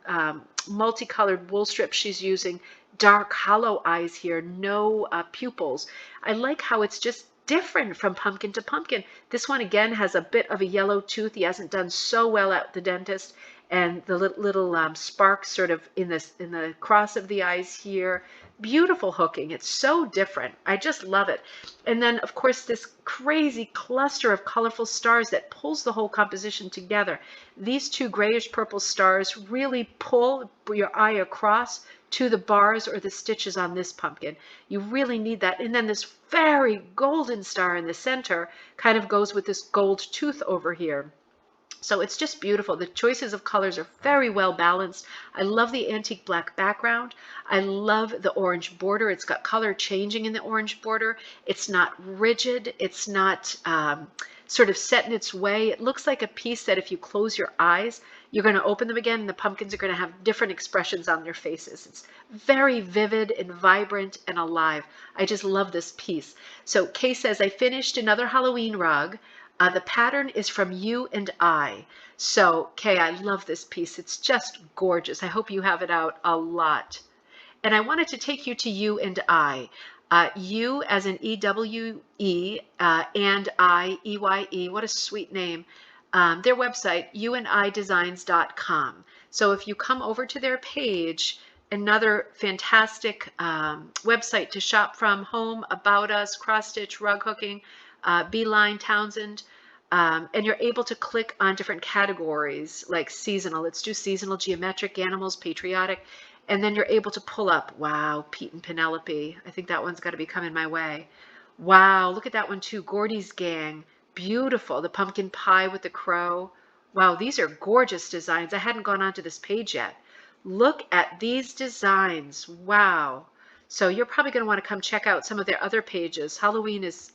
multicolored wool strips she's using, dark hollow eyes here, no pupils. I like how it's just different from pumpkin to pumpkin. This one again has a bit of a yellow tooth. He hasn't done so well at the dentist, and the little sparks sort of in the cross of the eyes here. Beautiful hooking. It's so different. I just love it. And then of course this crazy cluster of colorful stars that pulls the whole composition together. These two grayish purple stars really pull your eye across to the bars or the stitches on this pumpkin. You really need that. And then this very golden star in the center kind of goes with this gold tooth over here. So it's just beautiful. The choices of colors are very well balanced. I love the antique black background. I love the orange border. It's got color changing in the orange border. It's not rigid. It's not sort of set in its way. It looks like a piece that if you close your eyes, you're going to open them again and the pumpkins are going to have different expressions on their faces. It's very vivid and vibrant and alive. I just love this piece. So Kay says, I finished another Halloween rug. The pattern is from You and I. So, Kay, I love this piece. It's just gorgeous. I hope you have it out a lot. And I wanted to take you to You and I. You as in E-W-E, and I, E-Y-E. What a sweet name. Their website, youandidesigns.com. So if you come over to their page, another fantastic website to shop from, home, about us, cross stitch, rug hooking, Beeline, Townsend, and you're able to click on different categories like seasonal. Let's do seasonal, geometric, animals, patriotic, and then you're able to pull up, wow, Pete and Penelope. I think that one's got to be coming my way. Wow, look at that one too, Gordy's Gang. Beautiful, the pumpkin pie with the crow. Wow, these are gorgeous designs. I hadn't gone onto this page yet. Look at these designs. Wow. So you're probably going to want to come check out some of their other pages. Halloween is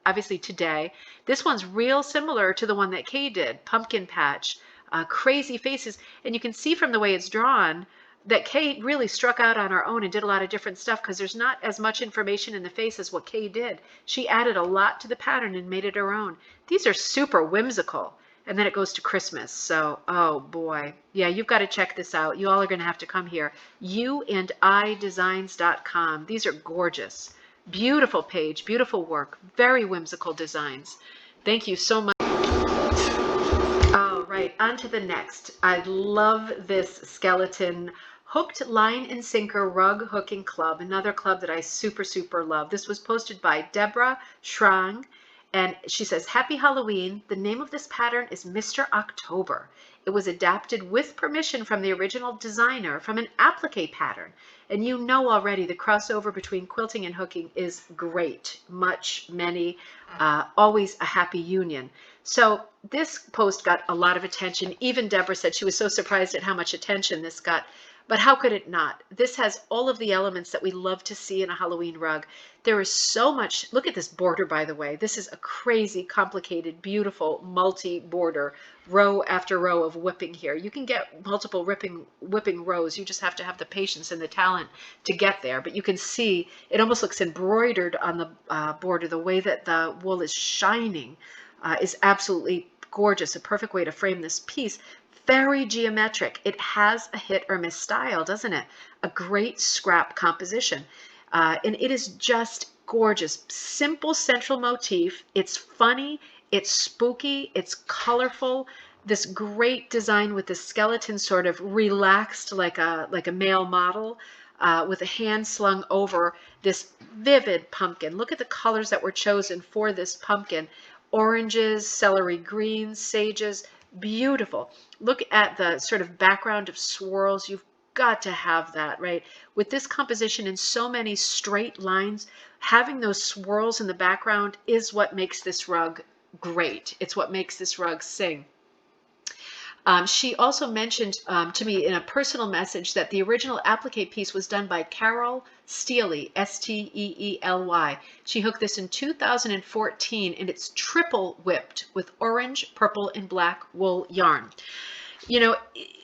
obviously today. This one's real similar to the one that Kay did, Pumpkin Patch, crazy faces. And you can see from the way it's drawn that Kay really struck out on her own and did a lot of different stuff because there's not as much information in the face as what Kay did. She added a lot to the pattern and made it her own. These are super whimsical. And then it goes to Christmas. So, oh boy. Yeah, you've got to check this out. You all are going to have to come here. youandidesigns.com. These are gorgeous. Beautiful page, beautiful work, very whimsical designs. Thank you so much. All right, on to the next. I love this skeleton hooked line and sinker rug hooking club, another club that I super love. This was posted by Deborah Schrang, and she says, Happy Halloween. The name of this pattern is Mr. October. It was adapted with permission from the original designer from an applique pattern. And you know already the crossover between quilting and hooking is great. Many, always a happy union. So this post got a lot of attention. Even Deborah said she was so surprised at how much attention this got. But how could it not? This has all of the elements that we love to see in a Halloween rug. There is so much. Look at this border, by the way. This is a crazy, complicated, beautiful multi-border, row after row of whipping here. You can get multiple whipping rows. You just have to have the patience and the talent to get there. But you can see it almost looks embroidered on the border. The way that the wool is shining is absolutely gorgeous. A perfect way to frame this piece. Very geometric. It has a hit or miss style, doesn't it? A great scrap composition. And it is just gorgeous. Simple central motif. It's funny. It's spooky. It's colorful. This great design with the skeleton sort of relaxed like a male model with a hand slung over this vivid pumpkin. Look at the colors that were chosen for this pumpkin. Oranges, celery greens, sages, beautiful. Look at the sort of background of swirls. You've got to have that, right? With this composition in so many straight lines, having those swirls in the background is what makes this rug great. It's what makes this rug sing. She also mentioned to me in a personal message that the original applique piece was done by Carol Steely, Steely. She hooked this in 2014, and it's triple whipped with orange, purple, and black wool yarn. You know,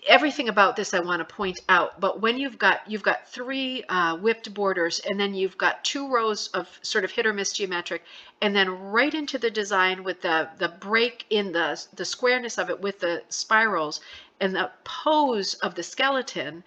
everything about this I want to point out, but when you've got three whipped borders, and then you've got two rows of sort of hit or miss geometric, and then right into the design with the break in the squareness of it with the spirals and the pose of the skeleton,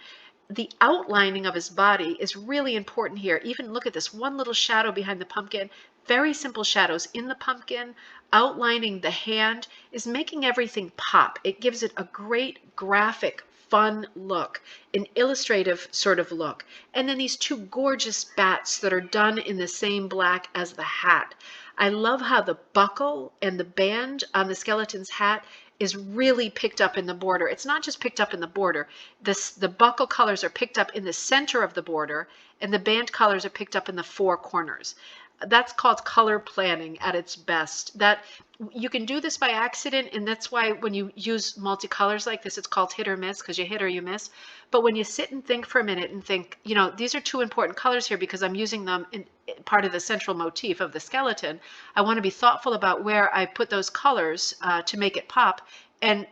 the outlining of his body is really important here. Even look at this one little shadow behind the pumpkin. Very simple shadows in the pumpkin, outlining the hand is making everything pop. It gives it a great graphic, fun look, an illustrative sort of look. And then these two gorgeous bats that are done in the same black as the hat. I love how the buckle and the band on the skeleton's hat is really picked up in the border. It's not just picked up in the border. The buckle colors are picked up in the center of the border, and the band colors are picked up in the four corners. That's called color planning at its best. That you can do this by accident, and that's why when you use multicolors like this, it's called hit or miss, because you hit or you miss. But when you sit and think for a minute and think, you know, these are two important colors here because I'm using them in part of the central motif of the skeleton, I want to be thoughtful about where I put those colors to make it pop. And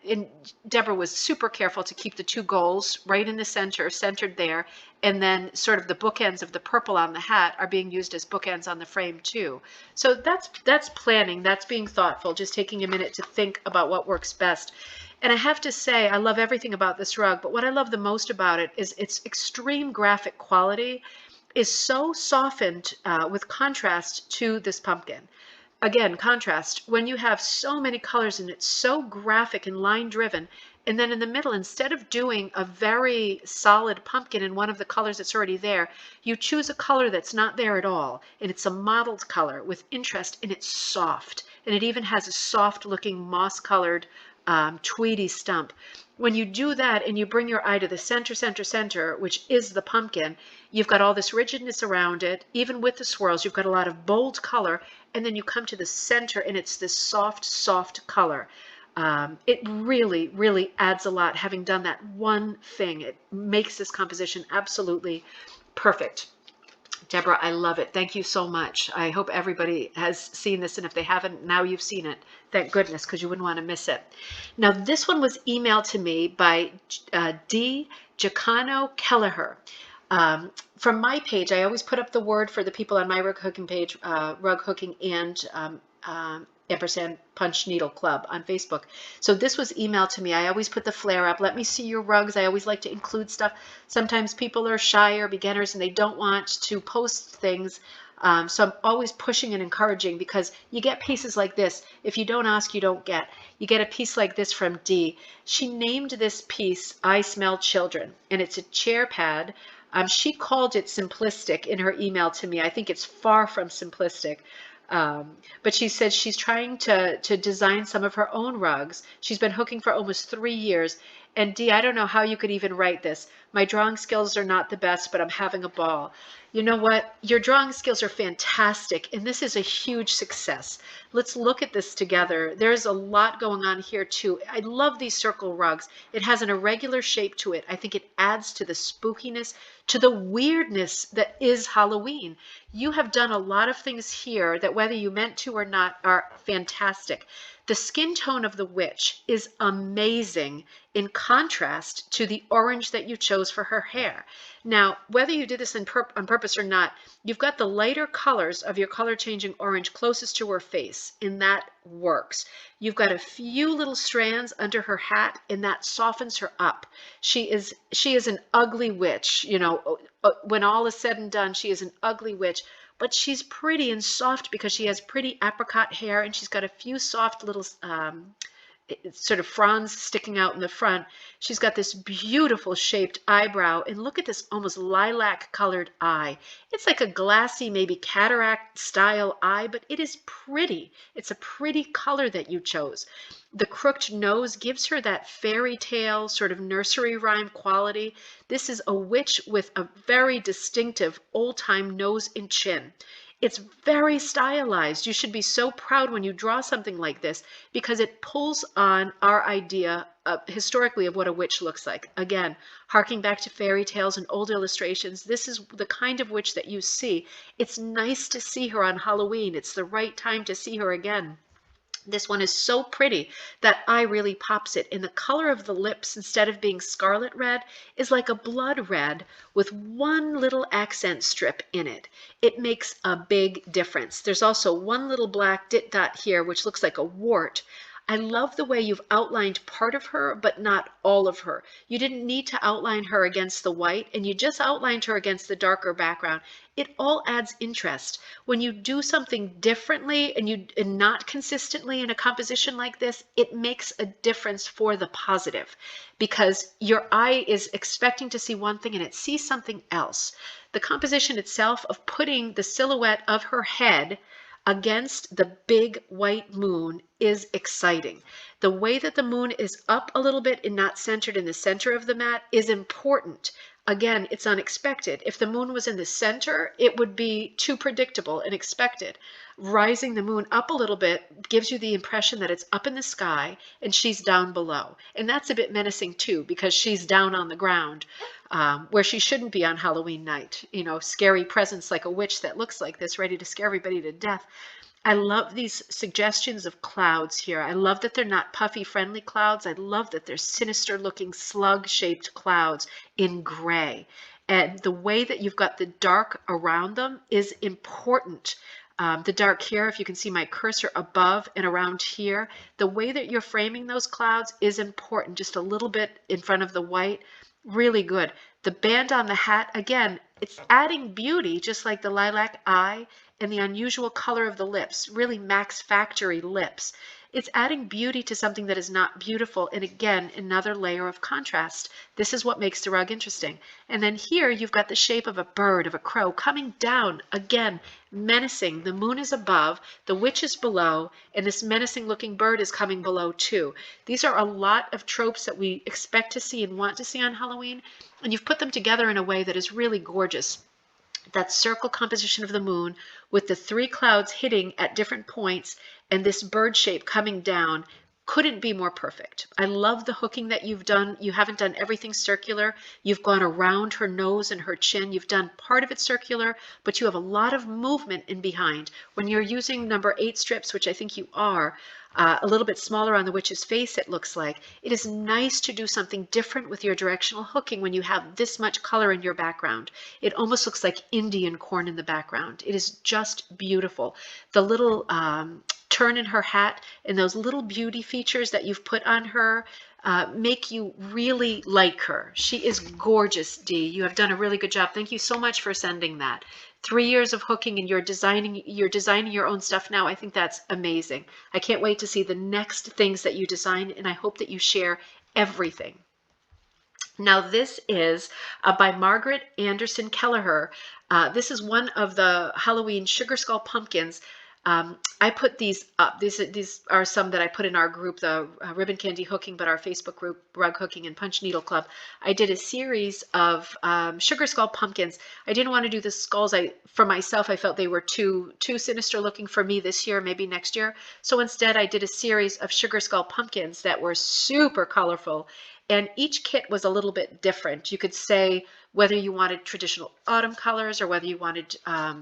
Deborah was super careful to keep the two goals right in the center, centered there. And then sort of the bookends of the purple on the hat are being used as bookends on the frame too. So that's planning, that's being thoughtful, just taking a minute to think about what works best. And I have to say, I love everything about this rug, but what I love the most about it is its extreme graphic quality is so softened with contrast to this pumpkin. Again, contrast, when you have so many colors and it's so graphic and line driven, and then in the middle, instead of doing a very solid pumpkin in one of the colors that's already there, you choose a color that's not there at all, and it's a mottled color with interest, and it's soft, and it even has a soft looking moss colored tweedy stump. When you do that and you bring your eye to the center, which is the pumpkin, you've got all this rigidness around it. Even with the swirls, you've got a lot of bold color, and then you come to the center and it's this soft color. It really adds a lot. Having done that one thing, it makes this composition absolutely perfect. Deborah, I love it. Thank you so much. I hope everybody has seen this, and if they haven't, now you've seen it. Thank goodness, because you wouldn't want to miss it. Now, this one was emailed to me by D. Giacano Kelleher. From my page, I always put up the word for the people on my rug hooking page, rug hooking and ampersand punch needle club on Facebook. So this was emailed to me. I always put the flare up. Let me see your rugs. I always like to include stuff. Sometimes people are shy or beginners and they don't want to post things So I'm always pushing and encouraging, because you get pieces like this. If you don't ask, you don't get. You get a piece like this from Dee. She named this piece I Smell Children, and it's a chair pad. She called it simplistic in her email to me. I think it's far from simplistic. But she said she's trying to design some of her own rugs. She's been hooking for almost 3 years. And Dee, I don't know how you could even write this. My drawing skills are not the best, but I'm having a ball. You know what? Your drawing skills are fantastic, and this is a huge success. Let's look at this together. There's a lot going on here too. I love these circle rugs. It has an irregular shape to it. I think it adds to the spookiness, to the weirdness that is Halloween. You have done a lot of things here that, whether you meant to or not, are fantastic. The skin tone of the witch is amazing in contrast to the orange that you chose for her hair. Now, whether you did this on purpose or not, you've got the lighter colors of your color changing orange closest to her face, and that works. You've got a few little strands under her hat, and that softens her up. She is an ugly witch. You know, when all is said and done, she is an ugly witch. But she's pretty and soft because she has pretty apricot hair, and she's got a few soft little sort of fronds sticking out in the front. She's got this beautiful shaped eyebrow, and look at this almost lilac colored eye. It's like a glassy, maybe cataract style eye, but it is pretty. It's a pretty color that you chose. The crooked nose gives her that fairy tale sort of nursery rhyme quality. This is a witch with a very distinctive old-time nose and chin. It's very stylized. You should be so proud when you draw something like this, because it pulls on our idea historically of what a witch looks like. Again, harking back to fairy tales and old illustrations, this is the kind of witch that you see. It's nice to see her on Halloween. It's the right time to see her again. This one is so pretty. That eye really pops it. And the color of the lips, instead of being scarlet red, is like a blood red with one little accent strip in it. It makes a big difference. There's also one little black dot here, which looks like a wart. I love the way you've outlined part of her, but not all of her. You didn't need to outline her against the white, and you just outlined her against the darker background. It all adds interest. When you do something differently and not consistently in a composition like this, it makes a difference for the positive, because your eye is expecting to see one thing and it sees something else. The composition itself of putting the silhouette of her head against the big white moon is exciting. The way that the moon is up a little bit and not centered in the center of the mat is important. Again, it's unexpected. If the moon was in the center, it would be too predictable and expected. Rising the moon up a little bit gives you the impression that it's up in the sky and she's down below. And that's a bit menacing too, because she's down on the ground, where she shouldn't be on Halloween night. You know, scary presence like a witch that looks like this, ready to scare everybody to death. I love these suggestions of clouds here. I love that they're not puffy, friendly clouds. I love that they're sinister looking slug-shaped clouds in gray. And the way that you've got the dark around them is important. The dark here, if you can see my cursor above and around here, the way that you're framing those clouds is important. Just a little bit in front of the white, really good. The band on the hat, again, it's adding beauty, just like the lilac eye and the unusual color of the lips, really Max Factory lips. It's adding beauty to something that is not beautiful, and again, another layer of contrast. This is what makes the rug interesting. And then here you've got the shape of a bird, of a crow, coming down, again, menacing. The moon is above, the witch is below, and this menacing looking bird is coming below too. These are a lot of tropes that we expect to see and want to see on Halloween, and you've put them together in a way that is really gorgeous. That circle composition of the moon with the three clouds hitting at different points and this bird shape coming down couldn't be more perfect. I love the hooking that you've done. You haven't done everything circular. You've gone around her nose and her chin. You've done part of it circular, but you have a lot of movement in behind. When you're using number 8 strips, which I think you are, a little bit smaller on the witch's face, it looks like. It is nice to do something different with your directional hooking when you have this much color in your background. It almost looks like Indian corn in the background. It is just beautiful. The little turn in her hat and those little beauty features that you've put on her make you really like her. She is gorgeous, Dee. You have done a really good job. Thank you so much for sending that. 3 years of hooking and you're designing your own stuff now. I think that's amazing. I can't wait to see the next things that you design, and I hope that you share everything. Now this is by Margaret Anderson Kelleher. This is one of the Halloween sugar skull pumpkins. I put these up. These are some that I put in our group, the Ribbon Candy Hooking, but our Facebook group, Rug Hooking and Punch Needle Club. I did a series of sugar skull pumpkins. I didn't want to do the skulls. For myself, I felt they were too sinister looking for me this year, maybe next year. So instead, I did a series of sugar skull pumpkins that were super colorful. And each kit was a little bit different. You could say whether you wanted traditional autumn colors or whether you wanted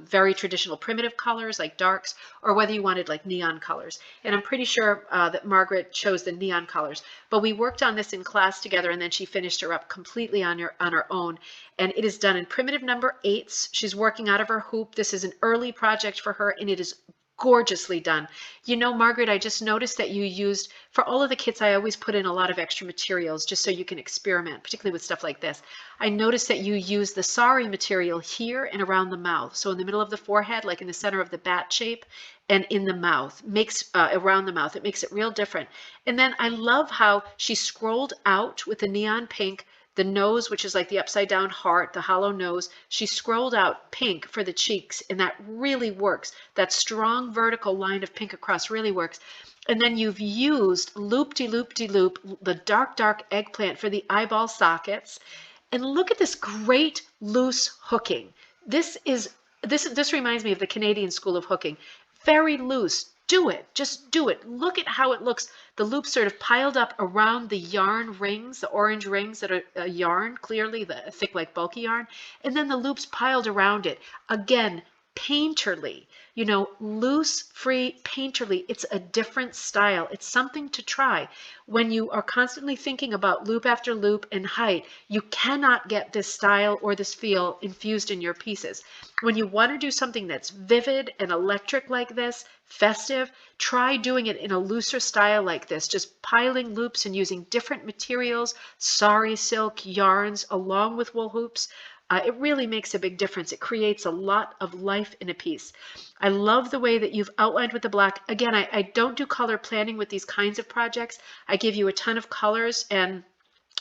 very traditional primitive colors like darks, or whether you wanted like neon colors. And I'm pretty sure that Margaret chose the neon colors. But we worked on this in class together, and then she finished her up completely on her own. And it is done in primitive number 8s. She's working out of her hoop. This is an early project for her, and it is gorgeously done. You know, Margaret, I just noticed that you used, for all of the kits, I always put in a lot of extra materials just so you can experiment, particularly with stuff like this. I noticed that you use the sari material here and around the mouth. So in the middle of the forehead, like in the center of the bat shape, and in the mouth, makes around the mouth, it makes it real different. And then I love how she scrolled out with the neon pink, the nose, which is like the upside down heart, the hollow nose. She scrolled out pink for the cheeks, and that really works. That strong vertical line of pink across really works. And then you've used loop-de-loop-de-loop, the dark eggplant for the eyeball sockets. And look at this great loose hooking. This reminds me of the Canadian school of hooking. Very loose. Do it. Just do it. Look at how it looks. The loops sort of piled up around the yarn rings, the orange rings that are yarn, clearly the thick, like bulky yarn, and then the loops piled around it. Again, painterly, you know, loose, free, painterly. It's a different style. It's something to try. When you are constantly thinking about loop after loop and height, you cannot get this style or this feel infused in your pieces. When you want to do something that's vivid and electric like this, festive, try doing it in a looser style like this, just piling loops and using different materials, sari silk, yarns, along with wool hoops. It really makes a big difference. It creates a lot of life in a piece. I love the way that you've outlined with the black. Again, I don't do color planning with these kinds of projects. I give you a ton of colors and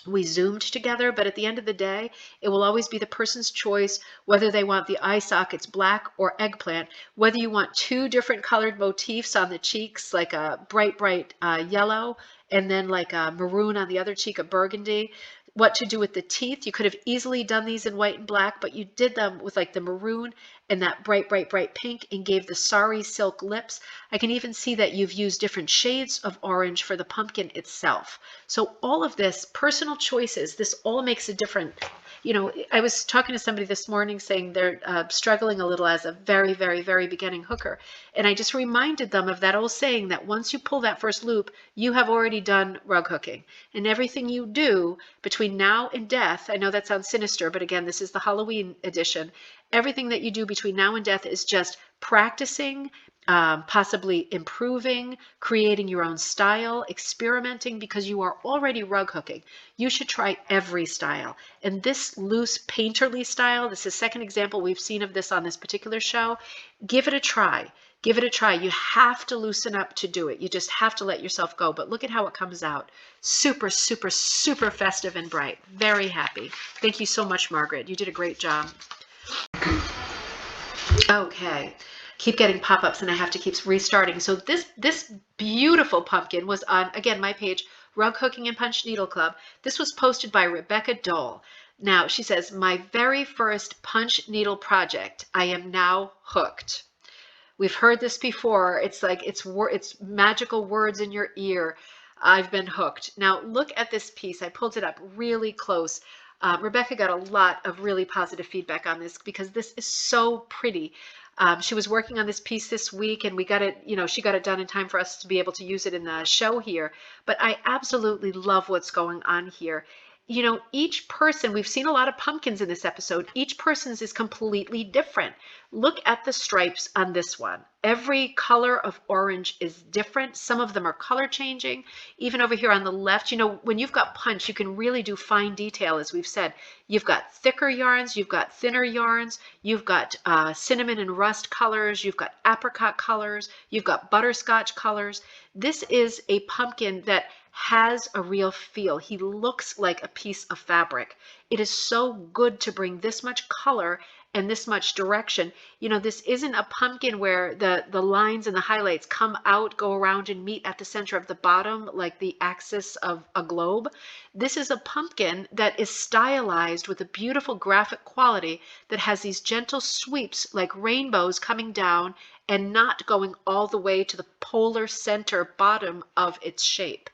we zoomed together, but at the end of the day, it will always be the person's choice whether they want the eye sockets black or eggplant, whether you want 2 different colored motifs on the cheeks, like a bright yellow, and then like a maroon on the other cheek, a burgundy. What to do with the teeth. You could have easily done these in white and black, but you did them with like the maroon and that bright pink and gave the sari silk lips. I can even see that you've used different shades of orange for the pumpkin itself. So all of this, personal choices, this all makes a difference. You know, I was talking to somebody this morning saying they're struggling a little as a very beginning hooker. And I just reminded them of that old saying that once you pull that first loop, you have already done rug hooking. And everything you do between now and death, I know that sounds sinister, but again, this is the Halloween edition. Everything that you do between now and death is just practicing, possibly improving, creating your own style, experimenting, because you are already rug hooking. You should try every style. And this loose painterly style, this is the second example we've seen of this on this particular show. Give it a try. Give it a try. You have to loosen up to do it. You just have to let yourself go. But look at how it comes out. Super festive and bright. Very happy. Thank you so much, Margaret. You did a great job. Okay. Keep getting pop-ups and I have to keep restarting. So this beautiful pumpkin was on, again, my page, Rug Hooking and Punch Needle Club. This was posted by Rebecca Dole. Now, she says, my very first punch needle project. I am now hooked. We've heard this before. It's like, it's magical words in your ear. I've been hooked. Now, look at this piece. I pulled it up really close. Rebecca got a lot of really positive feedback on this because this is so pretty. She was working on this piece this week and we got it, you know, she got it done in time for us to be able to use it in the show here. But I absolutely love what's going on here. each person, we've seen a lot of pumpkins in this episode. Each person's is completely different. Look at the stripes on this one. Every color of orange is different. Some of them are color changing. Even over here on the left, when you've got punch, you can really do fine detail, as we've said. You've got thicker yarns, you've got thinner yarns, you've got cinnamon and rust colors, you've got apricot colors, you've got butterscotch colors. This is a pumpkin that has a real feel. He looks like a piece of fabric. It is so good to bring this much color and this much direction. This isn't a pumpkin where the lines and the highlights come out, go around, and meet at the center of the bottom like the axis of a globe. This is a pumpkin that is stylized with a beautiful graphic quality that has these gentle sweeps like rainbows coming down and not going all the way to the polar center bottom of its shape.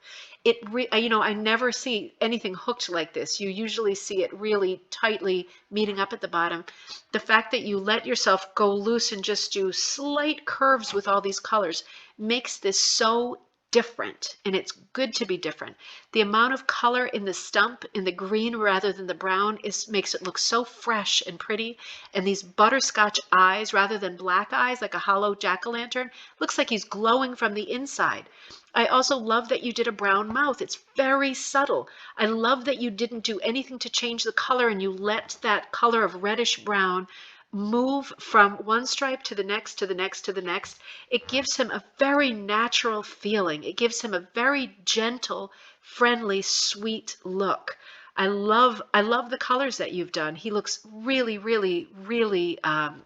I never see anything hooked like this. You usually see it really tightly meeting up at the bottom. The fact that you let yourself go loose and just do slight curves with all these colors makes this so different, and it's good to be different. The amount of color in the stump, in the green rather than the brown, makes it look so fresh and pretty. And these butterscotch eyes rather than black eyes like a hollow jack-o'-lantern, looks like he's glowing from the inside. I also love that you did a brown mouth. It's very subtle. I love that you didn't do anything to change the color, and you let that color of reddish brown move from one stripe to the next, to the next, to the next. It gives him a very natural feeling. It gives him a very gentle, friendly, sweet look. I love the colors that you've done. He looks really, really, really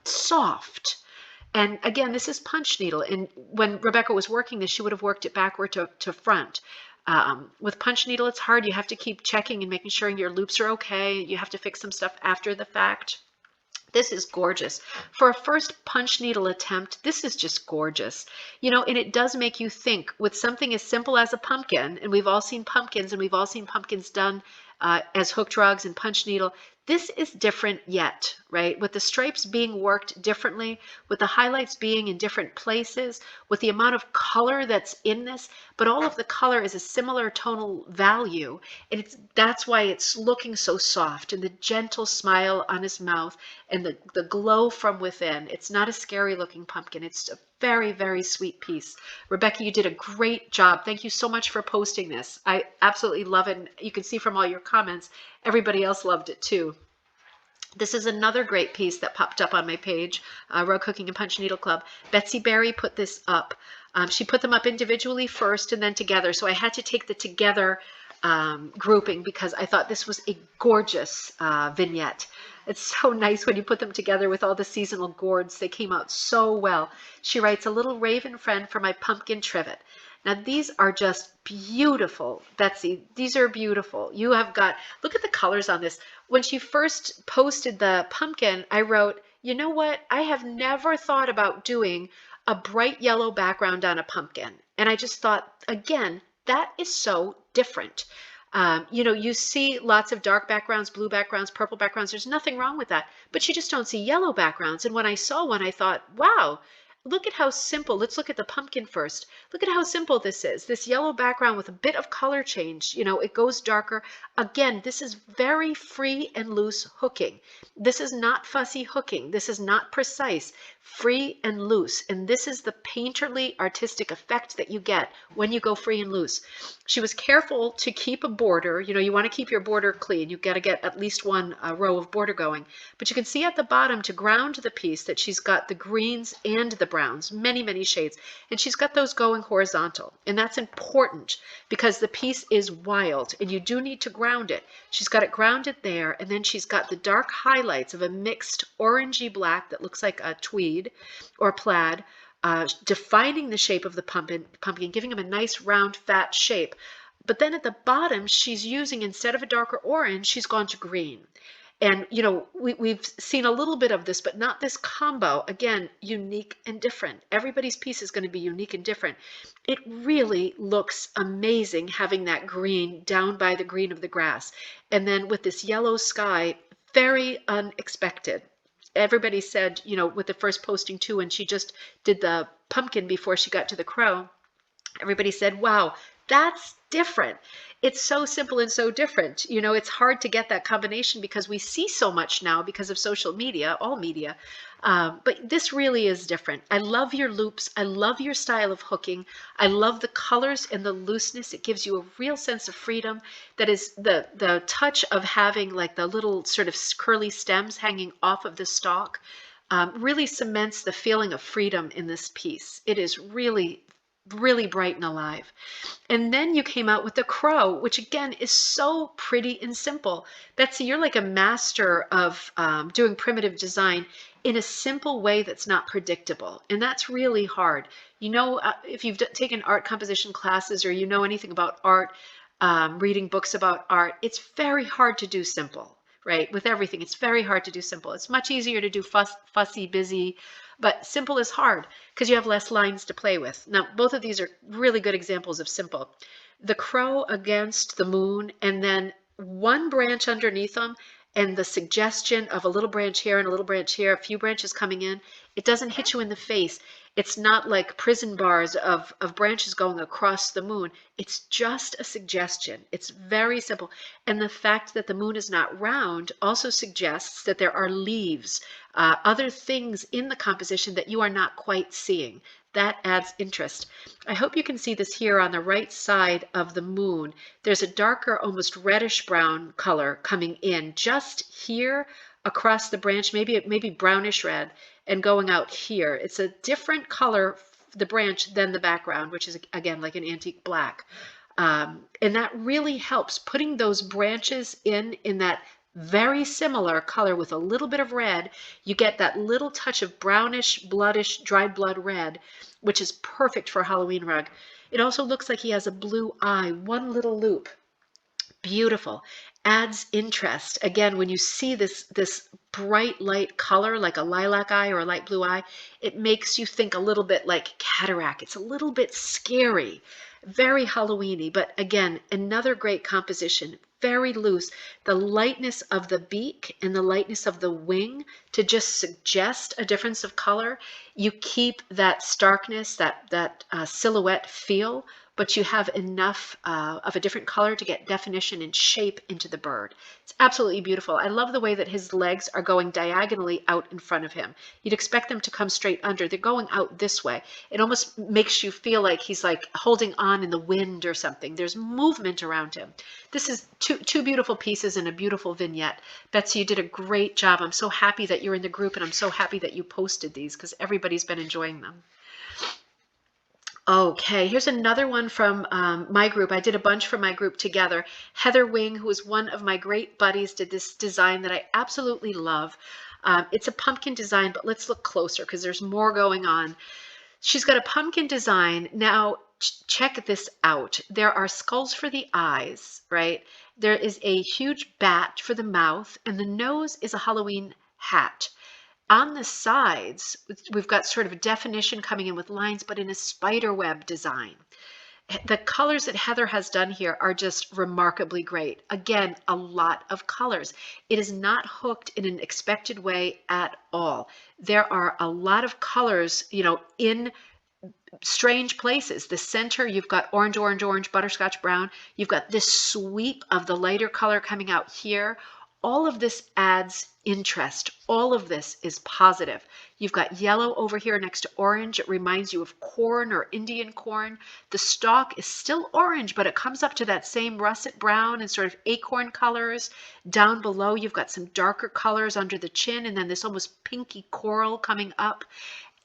soft. And again, this is punch needle. And when Rebecca was working this, she would have worked it backward to front. With punch needle, it's hard. You have to keep checking and making sure your loops are okay. You have to fix some stuff after the fact. This is gorgeous. For a first punch needle attempt, this is just gorgeous. And it does make you think with something as simple as a pumpkin, and we've all seen pumpkins, and we've all seen pumpkins done as hooked rugs and punch needle. This is different yet, right? With the stripes being worked differently, with the highlights being in different places, with the amount of color that's in this, but all of the color is a similar tonal value. And that's why it's looking so soft, and the gentle smile on his mouth and the glow from within. It's not a scary looking pumpkin. It's a very, very sweet piece. Rebecca, you did a great job. Thank you so much for posting this. I absolutely love it. And you can see from all your comments, everybody else loved it too. This is another great piece that popped up on my page, Rug Hooking and Punch Needle Club. Betsy Berry put this up. She put them up individually first and then together. So I had to take the together grouping because I thought this was a gorgeous vignette. It's so nice when you put them together with all the seasonal gourds. They came out so well. She writes, "A little raven friend for my pumpkin trivet." Now these are just beautiful, Betsy. These are beautiful. You have got, look at the colors on this. When she first posted the pumpkin, I wrote, you know what? I have never thought about doing a bright yellow background on a pumpkin. And I just thought, again, that is so different. You see lots of dark backgrounds, blue backgrounds, purple backgrounds. There's nothing wrong with that. But you just don't see yellow backgrounds. And when I saw one, I thought, wow, look at how simple. Let's look at the pumpkin first. Look at how simple this is. This yellow background with a bit of color change. It goes darker. Again, this is very free and loose hooking. This is not fussy hooking. This is not precise. Free and loose. And this is the painterly artistic effect that you get when you go free and loose. She was careful to keep a border. You want to keep your border clean. You've got to get at least one row of border going. But you can see at the bottom to ground the piece that she's got the greens and the browns, many, many shades. And she's got those going horizontal. And that's important because the piece is wild and you do need to ground it. She's got it grounded there. And then she's got the dark highlights of a mixed orangey black that looks like a tweed or plaid, defining the shape of the pumpkin, giving him a nice round fat shape. But then at the bottom, she's using, instead of a darker orange, she's gone to green. And, we've seen a little bit of this, but not this combo. Again, unique and different. Everybody's piece is going to be unique and different. It really looks amazing having that green down by the green of the grass. And then with this yellow sky, very unexpected. Everybody said, with the first posting too, when she just did the pumpkin before she got to the crow, everybody said, wow, that's different. it's so simple and so different. You know, it's hard to get that combination because we see so much now because of social media, all media. But this really is different. I love your loops. I love your style of hooking. I love the colors and the looseness. It gives you a real sense of freedom. That is the touch of having like the little sort of curly stems hanging off of the stalk really cements the feeling of freedom in this piece. It is really, really bright and alive. And then you came out with the crow, which again is so pretty and simple. Betsy, you're like a master of doing primitive design in a simple way that's not predictable. And that's really hard. You know, if you've taken art composition classes or you know anything about art, reading books about art, it's very hard to do simple, right? With everything, it's very hard to do simple. It's much easier to do fussy, busy, but simple is hard because you have less lines to play with. Now, both of these are really good examples of simple. The crow against the moon, and then one branch underneath them, and the suggestion of a little branch here and a little branch here, a few branches coming in. It doesn't hit you in the face. It's not like prison bars of branches going across the moon. It's just a suggestion. It's very simple. And the fact that the moon is not round also suggests that there are leaves, other things in the composition that you are not quite seeing. That adds interest. I hope you can see this here on the right side of the moon. There's a darker, almost reddish brown color coming in just here across the branch, maybe brownish red, and going out here. It's a different color, the branch, than the background, which is again like an antique black. And that really helps putting those branches in that very similar color with a little bit of red. You get that little touch of brownish, bloodish, dried blood red, which is perfect for a Halloween rug. It also looks like he has a blue eye, one little loop. Beautiful. Adds interest. Again, when you see this bright light color like a lilac eye or a light blue eye, it makes you think a little bit like cataract. It's a little bit scary, very Halloweeny, but again, another great composition, very loose. The lightness of the beak and the lightness of the wing to just suggest a difference of color. You keep that starkness, that silhouette feel, but you have enough of a different color to get definition and shape into the bird. It's absolutely beautiful. I love the way that his legs are going diagonally out in front of him. You'd expect them to come straight under. They're going out this way. It almost makes you feel like he's like holding on in the wind or something. There's movement around him. This is two beautiful pieces and a beautiful vignette. Betsy, you did a great job. I'm so happy that you're in the group, and I'm so happy that you posted these because everybody's been enjoying them. Okay, here's another one from my group. I did a bunch from my group together. Heather Wing, who is one of my great buddies, did this design that I absolutely love. It's a pumpkin design, but let's look closer because there's more going on. She's got a pumpkin design. Now, check this out. There are skulls for the eyes, right? There is a huge bat for the mouth, and the nose is a Halloween hat. On the sides, we've got sort of a definition coming in with lines, but in a spider web design. The colors that Heather has done here are just remarkably great. Again, a lot of colors. It is not hooked in an expected way at all. There are a lot of colors, you know, in strange places. The center, you've got orange, orange, orange, butterscotch brown. You've got this sweep of the lighter color coming out here. All of this adds interest. All of this is positive. You've got yellow over here next to orange. It reminds you of corn or Indian corn. The stalk is still orange, but it comes up to that same russet brown and sort of acorn colors. Down below, you've got some darker colors under the chin, and then this almost pinky coral coming up.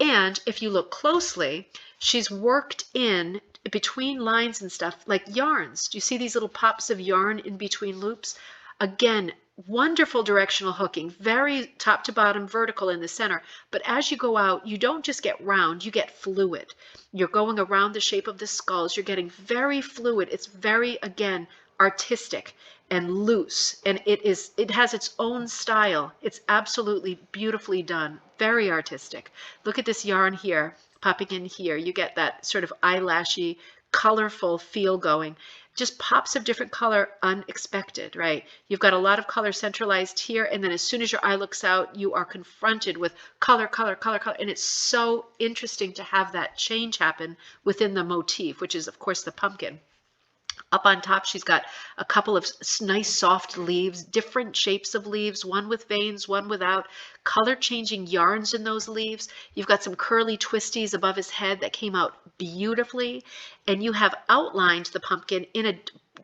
And if you look closely, she's worked in between lines and stuff like yarns. Do you see these little pops of yarn in between loops? Again, wonderful directional hooking, very top to bottom vertical in the center. But as you go out, you don't just get round, you get fluid. You're going around the shape of the skulls. You're getting very fluid. It's very, again, artistic and loose. And it has its own style. It's absolutely beautifully done. Very artistic. Look at this yarn here, popping in here. You get that sort of eyelashy, colorful feel going. Just pops of different color, unexpected, right? You've got a lot of color centralized here, and then as soon as your eye looks out, you are confronted with color, color, color, color, and it's so interesting to have that change happen within the motif, which is, of course, the pumpkin. Up on top, she's got a couple of nice soft leaves, different shapes of leaves, one with veins, one without, color changing yarns in those leaves. You've got some curly twisties above his head that came out beautifully. And you have outlined the pumpkin in a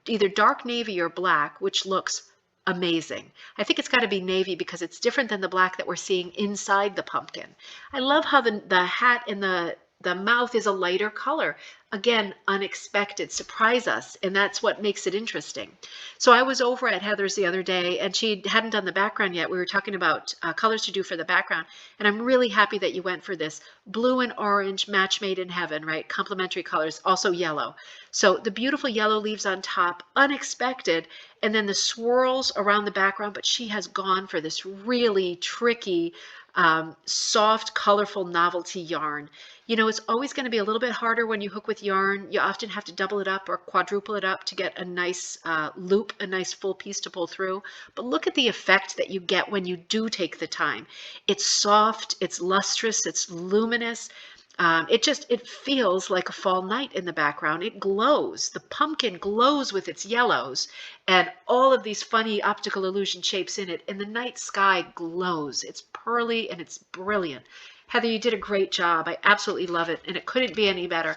either dark navy or black, which looks amazing. I think it's got to be navy because it's different than the black that we're seeing inside the pumpkin. I love how the hat and the mouth is a lighter color. Again, unexpected, surprise us, and that's what makes it interesting. So I was over at Heather's the other day, and she hadn't done the background yet. We were talking about colors to do for the background, and I'm really happy that you went for this. Blue and orange, match made in heaven, right? Complementary colors, also yellow. So the beautiful yellow leaves on top, unexpected, and then the swirls around the background, but she has gone for this really tricky, soft, colorful novelty yarn. You know, it's always going to be a little bit harder when you hook with yarn. You often have to double it up or quadruple it up to get a nice loop, a nice full piece to pull through. But look at the effect that you get when you do take the time. It's soft, it's lustrous, it's luminous. It feels like a fall night in the background. It glows. The pumpkin glows with its yellows and all of these funny optical illusion shapes in it. And the night sky glows. It's pearly and it's brilliant. Heather, you did a great job. I absolutely love it. And it couldn't be any better.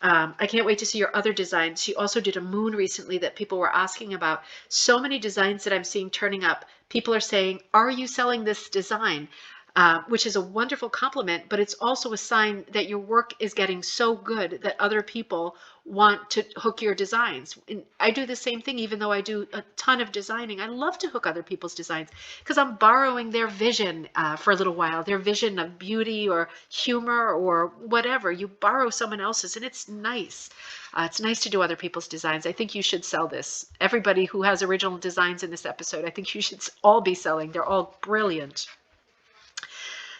I can't wait to see your other designs. She also did a moon recently that people were asking about. So many designs that I'm seeing turning up. People are saying, are you selling this design? Which is a wonderful compliment, but it's also a sign that your work is getting so good that other people want to hook your designs. And I do the same thing, even though I do a ton of designing. I love to hook other people's designs because I'm borrowing their vision for a little while, their vision of beauty or humor or whatever. You borrow someone else's, and it's nice. It's nice to do other people's designs. I think you should sell this. Everybody who has original designs in this episode, I think you should all be selling. They're all brilliant.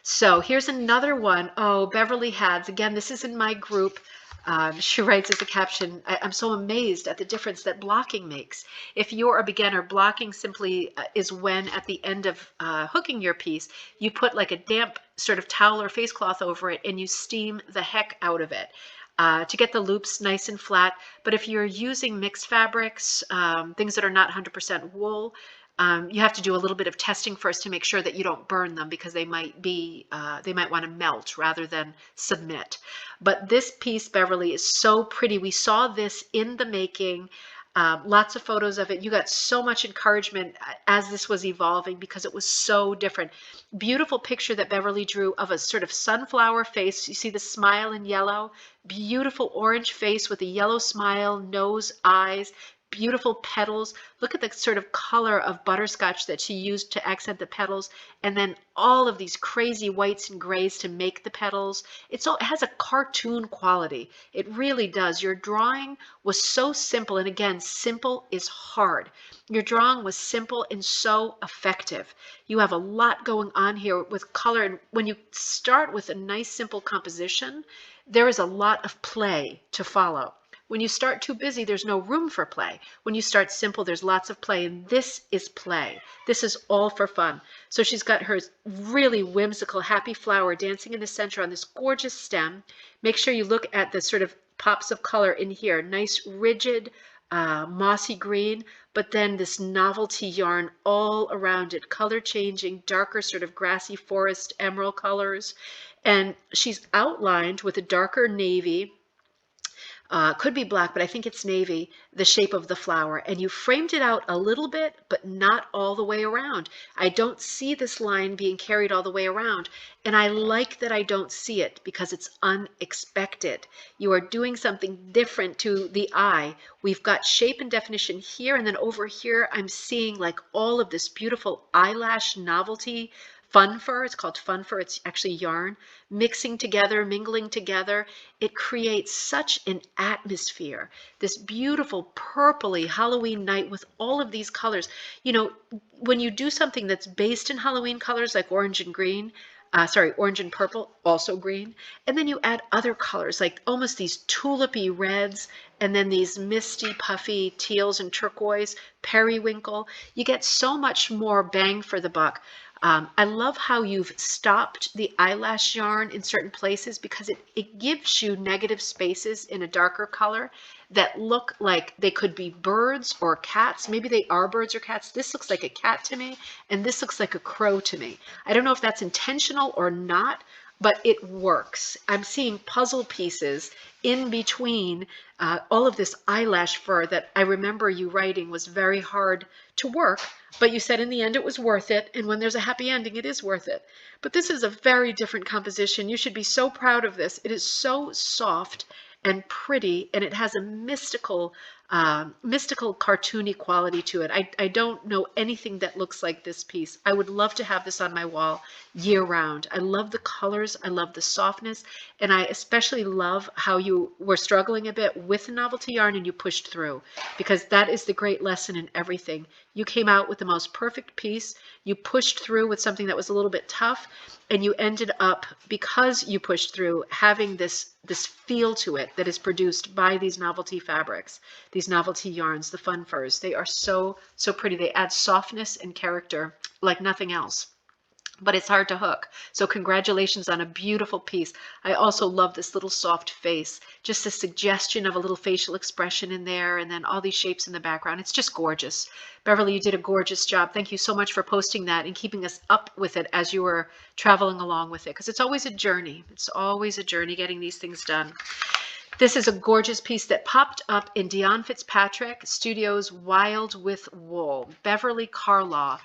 So here's another one. Oh, Beverly Hads. Again, this is in my group. She writes as a caption, I'm so amazed at the difference that blocking makes. If you're a beginner, blocking simply is when at the end of hooking your piece, you put like a damp sort of towel or face cloth over it and you steam the heck out of it. To get the loops nice and flat. But if you're using mixed fabrics, things that are not 100% wool, you have to do a little bit of testing first to make sure that you don't burn them because they might want to melt rather than submit. But this piece, Beverly, is so pretty. We saw this in the making. Lots of photos of it. You got so much encouragement as this was evolving because it was so different. Beautiful picture that Beverly drew of a sort of sunflower face. You see the smile in yellow. Beautiful orange face with a yellow smile, nose, eyes. Beautiful petals. Look at the sort of color of butterscotch that she used to accent the petals, and then all of these crazy whites and grays to make the petals. It has a cartoon quality. It really does. Your drawing was so simple, and again, simple is hard. Your drawing was simple and so effective. You have a lot going on here with color, and when you start with a nice simple composition, there is a lot of play to follow. When you start too busy, there's no room for play. When you start simple, there's lots of play, and this is play. This is all for fun. So she's got her really whimsical happy flower dancing in the center on this gorgeous stem. Make sure you look at the sort of pops of color in here. Nice, rigid, mossy green, but then this novelty yarn all around it, color changing, darker sort of grassy forest emerald colors. And she's outlined with a darker navy, could be black, but I think it's navy, the shape of the flower. And you framed it out a little bit, but not all the way around. I don't see this line being carried all the way around. And I like that I don't see it because it's unexpected. You are doing something different to the eye. We've got shape and definition here, and then over here, I'm seeing like all of this beautiful eyelash novelty. Fun fur, it's called fun fur, it's actually yarn, mixing together, mingling together. It creates such an atmosphere, this beautiful purpley Halloween night with all of these colors. You know, when you do something that's based in Halloween colors like orange and green, orange and purple, also green, and then you add other colors like almost these tulipy reds, and then these misty, puffy teals and turquoise, periwinkle. You get so much more bang for the buck. I love how you've stopped the eyelash yarn in certain places because it gives you negative spaces in a darker color. that look like they could be birds or cats. Maybe they are birds or cats. This looks like a cat to me, and this looks like a crow to me. I don't know if that's intentional or not, but it works. I'm seeing puzzle pieces in between all of this eyelash fur that I remember you writing was very hard to work, but you said in the end it was worth it, and when there's a happy ending, it is worth it. But this is a very different composition. You should be so proud of this. It is so soft and pretty, and it has a mystical cartoony quality to it. I don't know anything that looks like this piece. I would love to have this on my wall year round. I love the colors, I love the softness, and I especially love how you were struggling a bit with the novelty yarn and you pushed through, because that is the great lesson in everything. You came out with the most perfect piece, you pushed through with something that was a little bit tough, and you ended up, because you pushed through, having this feel to it that is produced by these novelty fabrics, these novelty yarns, the fun furs. They are so pretty. They add softness and character like nothing else, but it's hard to hook. So congratulations on a beautiful piece. I also love this little soft face, just a suggestion of a little facial expression in there, and then all these shapes in the background. It's just gorgeous. Beverly, you did a gorgeous job. Thank you so much for posting that and keeping us up with it as you were traveling along with it, because it's always a journey. It's always a journey getting these things done. This is a gorgeous piece that popped up in Dion Fitzpatrick Studios' Wild with Wool. Beverly Carlaw.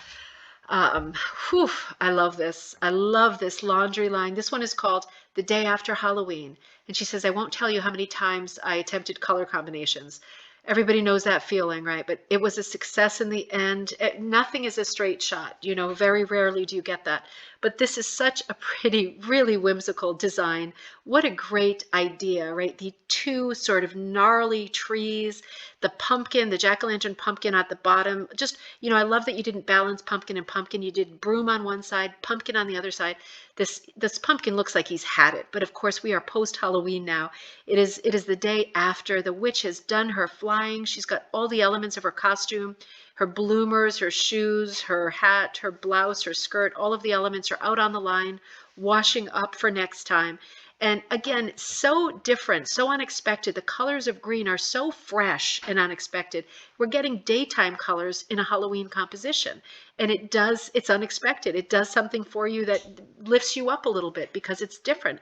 Whew, I love this. I love this laundry line. This one is called The Day After Halloween. And she says, I won't tell you how many times I attempted color combinations. Everybody knows that feeling, right? But it was a success in the end. Nothing is a straight shot. You know, very rarely do you get that. But this is such a pretty, really whimsical design. What a great idea, right? The two sort of gnarly trees, the pumpkin, the jack-o'-lantern pumpkin at the bottom. Just, you know, I love that you didn't balance pumpkin and pumpkin. You did broom on one side, pumpkin on the other side. This pumpkin looks like he's had it, but of course we are post-Halloween now. It is the day after. The witch has done her flying. She's got all the elements of her costume, her bloomers, her shoes, her hat, her blouse, her skirt. All of the elements are out on the line, washing up for next time. And again, so different, so unexpected. The colors of green are so fresh and unexpected. We're getting daytime colors in a Halloween composition. And it's unexpected. It does something for you that lifts you up a little bit because it's different.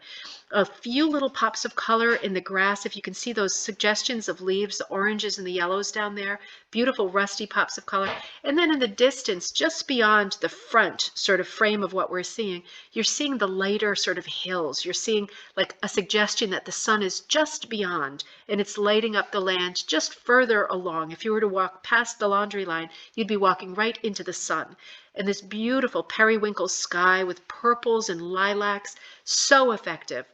A few little pops of color in the grass. If you can see those suggestions of leaves, the oranges and the yellows down there, beautiful rusty pops of color. And then in the distance, just beyond the front sort of frame of what we're seeing, you're seeing the lighter sort of hills. You're seeing like a suggestion that the sun is just beyond and it's lighting up the land just further along. If you were to walk past the laundry line, you'd be walking right into the sun. And this beautiful periwinkle sky with purples and lilacs, so effective.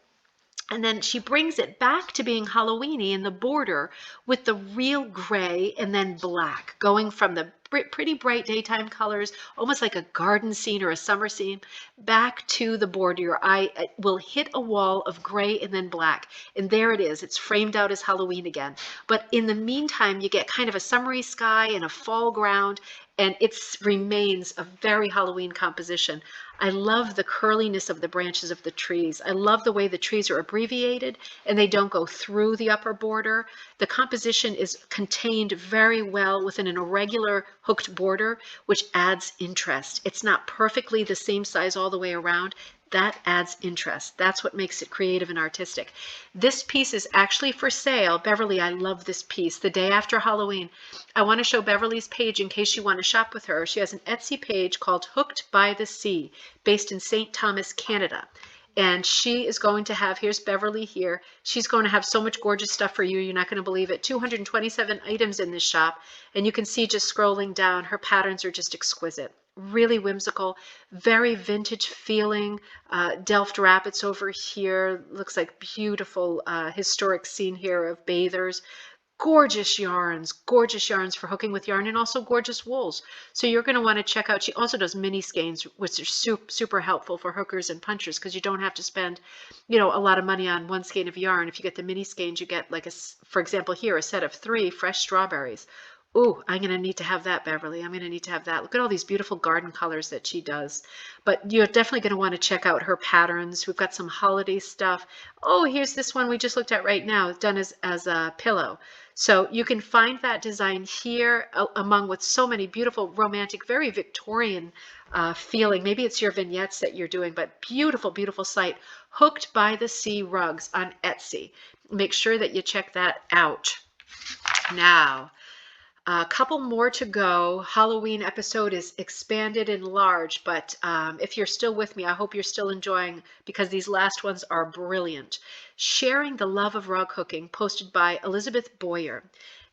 And then she brings it back to being Halloweeny in the border with the real gray and then black, going from the pretty bright daytime colors, almost like a garden scene or a summer scene, back to the border. Your eye will hit a wall of gray and then black. And there it is. It's framed out as Halloween again. But in the meantime, you get kind of a summery sky and a fall ground, and it remains a very Halloween composition. I love the curliness of the branches of the trees. I love the way the trees are abbreviated and they don't go through the upper border. The composition is contained very well within an irregular hooked border, which adds interest. It's not perfectly the same size all the way around. That adds interest. That's what makes it creative and artistic. This piece is actually for sale. Beverly, I love this piece. The Day After Halloween. I want to show Beverly's page in case you want to shop with her. She has an Etsy page called Hooked by the Sea, based in St. Thomas, Canada. And she is going to have, here's Beverly here, she's going to have so much gorgeous stuff for you, you're not going to believe it. 227 items in this shop, and you can see just scrolling down, her patterns are just exquisite. Really whimsical, very vintage feeling. Delft Rapids over here, looks like beautiful historic scene here of bathers. Gorgeous yarns for hooking with yarn, and also gorgeous wools. So you're going to want to check out, she also does mini skeins, which are super helpful for hookers and punchers, because you don't have to spend, you know, a lot of money on one skein of yarn. If you get the mini skeins, you get like for example here, a set of 3 fresh strawberries. Ooh, I'm going to need to have that, Beverly. I'm going to need to have that. Look at all these beautiful garden colors that she does. But you're definitely going to want to check out her patterns. We've got some holiday stuff. Oh, here's this one we just looked at right now, done as a pillow. So you can find that design here among with so many beautiful, romantic, very Victorian feeling. Maybe it's your vignettes that you're doing, but beautiful, beautiful site. Hooked by the Sea rugs on Etsy. Make sure that you check that out. Now, a couple more to go. Halloween episode is expanded and large, but if you're still with me, I hope you're still enjoying because these last ones are brilliant. Sharing the Love of Rug Hooking, posted by Elizabeth Boyer.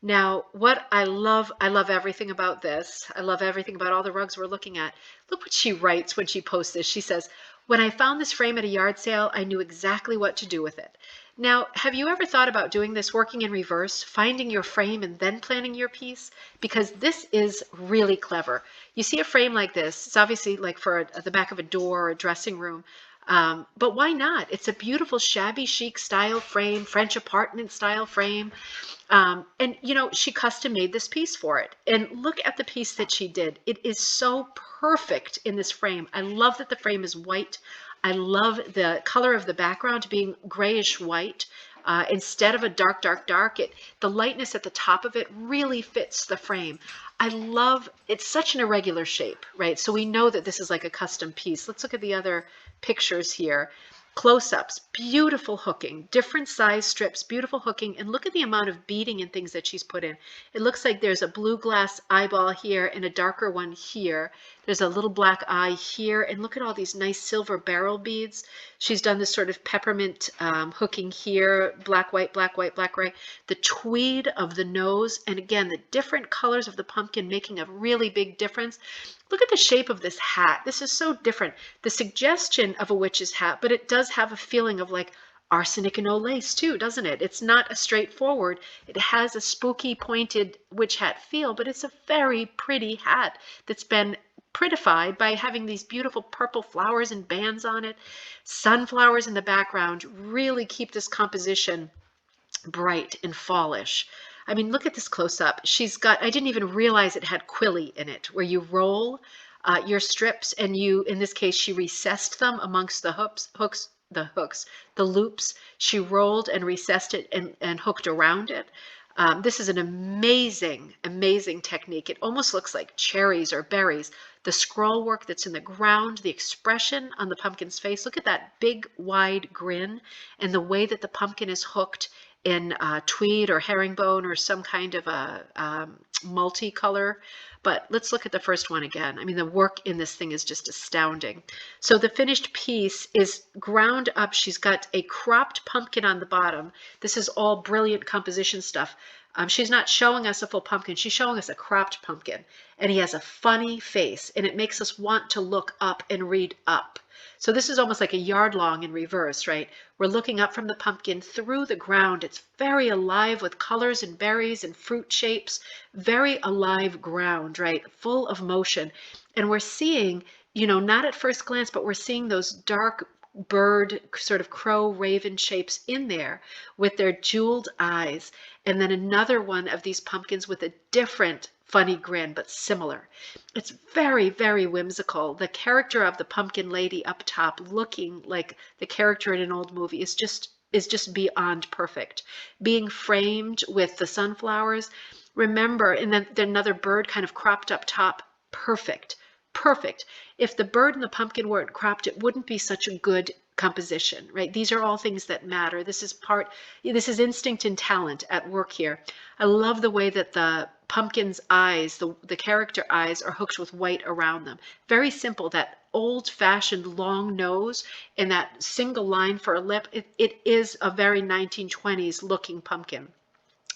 Now, what I love everything about this. I love everything about all the rugs we're looking at. Look what she writes when she posts this. She says, "When I found this frame at a yard sale, I knew exactly what to do with it." Now, have you ever thought about doing this, working in reverse, finding your frame and then planning your piece? Because this is really clever. You see a frame like this, it's obviously like for the back of a door or a dressing room, but why not? It's a beautiful shabby chic style frame, French apartment style frame. And you know, she custom made this piece for it. And look at the piece that she did. It is so perfect in this frame. I love that the frame is white. I love the color of the background being grayish white. Instead of a dark, dark, dark, the lightness at the top of it really fits the frame. I love, it's such an irregular shape, right? So we know that this is like a custom piece. Let's look at the other pictures here. Close-ups, beautiful hooking, different size strips, beautiful hooking, and look at the amount of beading and things that she's put in. It looks like there's a blue glass eyeball here and a darker one here. There's a little black eye here, and look at all these nice silver barrel beads. She's done this sort of peppermint hooking here, black, white, black, white, black, white. The tweed of the nose, and again, the different colors of the pumpkin making a really big difference. Look at the shape of this hat. This is so different. The suggestion of a witch's hat, but it does have a feeling of like arsenic and no lace too, doesn't it? It's not a straightforward. It has a spooky pointed witch hat feel, but it's a very pretty hat that's been prettified by having these beautiful purple flowers and bands on it. Sunflowers in the background really keep this composition bright and fallish. I mean, look at this close up. She's got, I didn't even realize it had quilly in it, where you roll your strips and you, in this case, she recessed them amongst the the loops. She rolled and recessed it and hooked around it. This is an amazing, amazing technique. It almost looks like cherries or berries. The scroll work that's in the ground, the expression on the pumpkin's face. Look at that big, wide grin and the way that the pumpkin is hooked in tweed or herringbone or some kind of a multicolor. But let's look at the first one again. I mean, the work in this thing is just astounding. So the finished piece is ground up. She's got a cropped pumpkin on the bottom. This is all brilliant composition stuff. She's not showing us a full pumpkin. She's showing us a cropped pumpkin. And he has a funny face. And it makes us want to look up and read up. So this is almost like a yard long in reverse, right? We're looking up from the pumpkin through the ground. It's very alive with colors and berries and fruit shapes. Very alive ground, right? Full of motion. And we're seeing, you know, not at first glance, but we're seeing those dark bird, sort of crow raven shapes in there with their jeweled eyes. And then another one of these pumpkins with a different funny grin, but similar. It's very, very whimsical. The character of the pumpkin lady up top looking like the character in an old movie is just beyond perfect. Being framed with the sunflowers. Remember, and then another bird kind of cropped up top. Perfect. Perfect. If the bird and the pumpkin weren't cropped, it wouldn't be such a good composition, right? These are all things that matter. This is instinct and talent at work here. I love the way that the pumpkin's eyes, the character eyes, are hooked with white around them. Very simple, that old-fashioned long nose and that single line for a lip. It is a very 1920s looking pumpkin,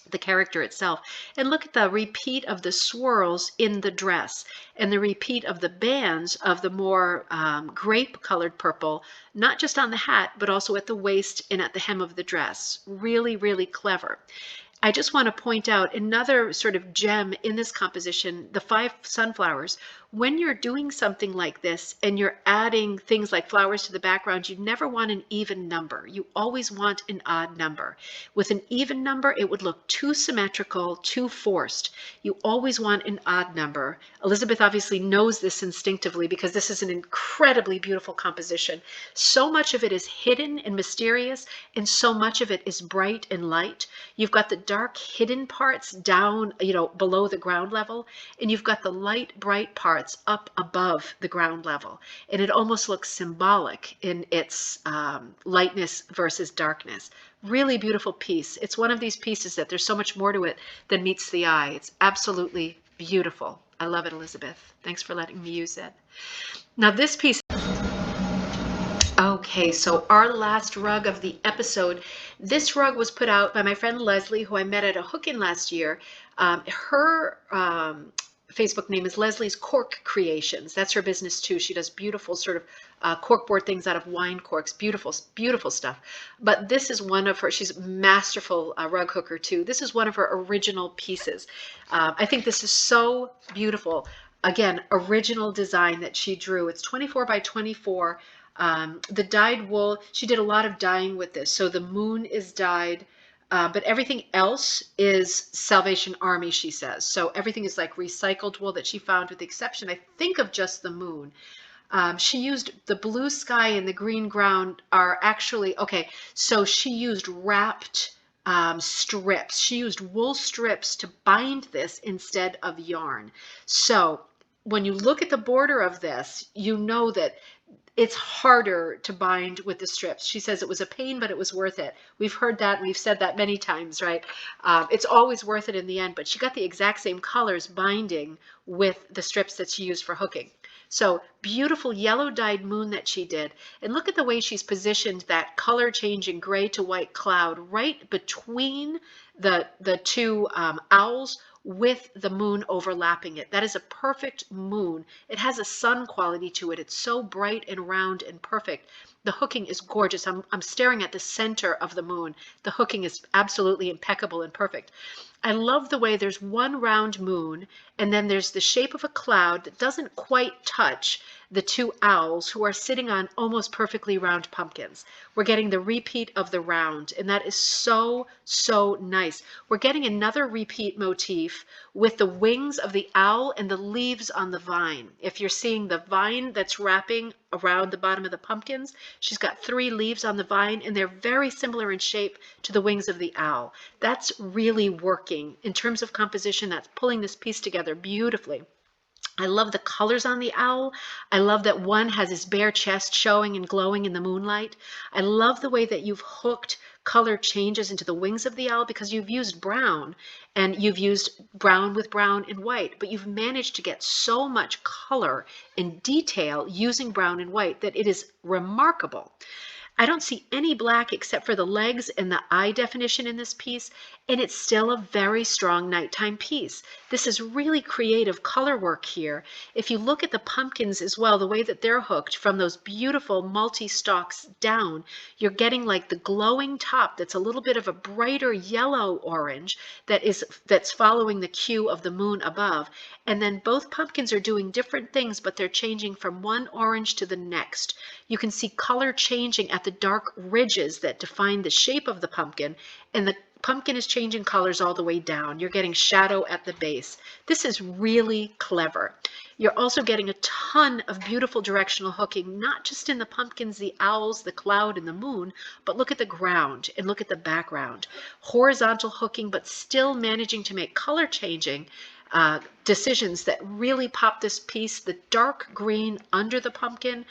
the character itself. And look at the repeat of the swirls in the dress and the repeat of the bands of the more grape colored purple, not just on the hat, but also at the waist and at the hem of the dress. Really, really clever. I just want to point out another sort of gem in this composition, the 5 sunflowers. When you're doing something like this and you're adding things like flowers to the background, you never want an even number. You always want an odd number. With an even number, it would look too symmetrical, too forced. You always want an odd number. Elizabeth obviously knows this instinctively because this is an incredibly beautiful composition. So much of it is hidden and mysterious, and so much of it is bright and light. You've got the dark hidden parts down, below the ground level, and you've got the light, bright parts up above the ground level. And it almost looks symbolic in its lightness versus darkness. Really beautiful piece. It's one of these pieces that there's so much more to it than meets the eye. It's absolutely beautiful. I love it, Elizabeth. Thanks for letting me use it. Now this piece. Okay, so our last rug of the episode. This rug was put out by my friend Leslie, who I met at a hook-in last year. Her Facebook name is Leslie's Cork Creations. That's her business too. She does beautiful sort of corkboard things out of wine corks. Beautiful, beautiful stuff. But this is one of her, she's a masterful rug hooker too. This is one of her original pieces. I think this is so beautiful. Again, original design that she drew. It's 24 by 24. The dyed wool, she did a lot of dyeing with this. So the moon is dyed, but everything else is Salvation Army, she says. So everything is like recycled wool that she found, with the exception, I think, of just the moon. She used the blue sky and the green ground are actually, okay, so she used wrapped strips. She used wool strips to bind this instead of yarn. So when you look at the border of this, you know that it's harder to bind with the strips. She says it was a pain, but it was worth it. We've heard that, and we've said that many times, right? It's always worth it in the end, but she got the exact same colors binding with the strips that she used for hooking. So beautiful yellow dyed moon that she did. And look at the way she's positioned that color changing gray to white cloud right between the two owls, with the moon overlapping it. That is a perfect moon. It has a sun quality to it. It's so bright and round and perfect. The hooking is gorgeous. I'm staring at the center of the moon. The hooking is absolutely impeccable and perfect. I love the way there's one round moon, and then there's the shape of a cloud that doesn't quite touch the two owls, who are sitting on almost perfectly round pumpkins. We're getting the repeat of the round, and that is so, so nice. We're getting another repeat motif with the wings of the owl and the leaves on the vine. If you're seeing the vine that's wrapping around the bottom of the pumpkins, she's got 3 leaves on the vine, and they're very similar in shape to the wings of the owl. That's really working in terms of composition. That's pulling this piece together beautifully. I love the colors on the owl. I love that one has his bare chest showing and glowing in the moonlight. I love the way that you've hooked color changes into the wings of the owl, because you've used brown, and you've used brown with brown and white, but you've managed to get so much color and detail using brown and white that it is remarkable. I don't see any black except for the legs and the eye definition in this piece, and it's still a very strong nighttime piece. This is really creative color work here. If you look at the pumpkins as well, the way that they're hooked from those beautiful multi-stalks down, you're getting like the glowing top that's a little bit of a brighter yellow orange that's following the cue of the moon above. And then both pumpkins are doing different things, but they're changing from one orange to the next. You can see color changing at the dark ridges that define the shape of the pumpkin, and the pumpkin is changing colors all the way down. You're getting shadow at the base. This is really clever. You're also getting a ton of beautiful directional hooking, not just in the pumpkins, the owls, the cloud, and the moon, but look at the ground and look at the background. Horizontal hooking, but still managing to make color changing decisions that really pop this piece. The dark green under the pumpkin,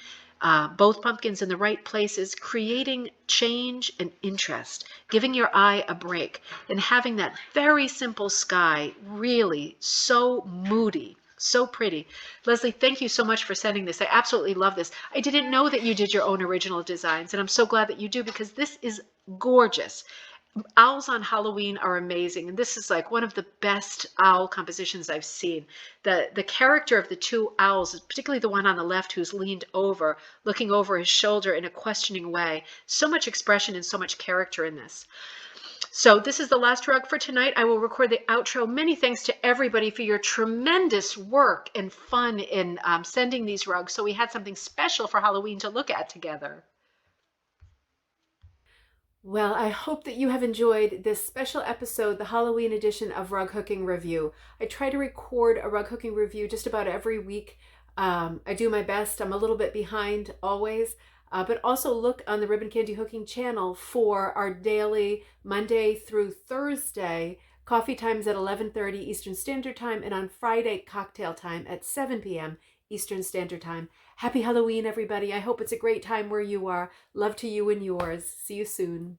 both pumpkins in the right places, creating change and interest, giving your eye a break, and having that very simple sky really so moody, so pretty. Leslie, thank you so much for sending this. I absolutely love this. I didn't know that you did your own original designs, and I'm so glad that you do, because this is gorgeous. Owls on Halloween are amazing, and this is like one of the best owl compositions I've seen. The character of the two owls, particularly the one on the left who's leaned over, looking over his shoulder in a questioning way. So much expression and so much character in this. So this is the last rug for tonight. I will record the outro. Many thanks to everybody for your tremendous work and fun in sending these rugs. So we had something special for Halloween to look at together. Well, I hope that you have enjoyed this special episode, the Halloween edition of Rug Hooking Review. I try to record a rug hooking review just about every week. I do my best. I'm a little bit behind always. But also look on the Ribbon Candy Hooking channel for our daily Monday through Thursday coffee times at 11:30 Eastern Standard Time, and on Friday cocktail time at 7 p.m. Eastern Standard Time. Happy Halloween, everybody. I hope it's a great time where you are. Love to you and yours. See you soon.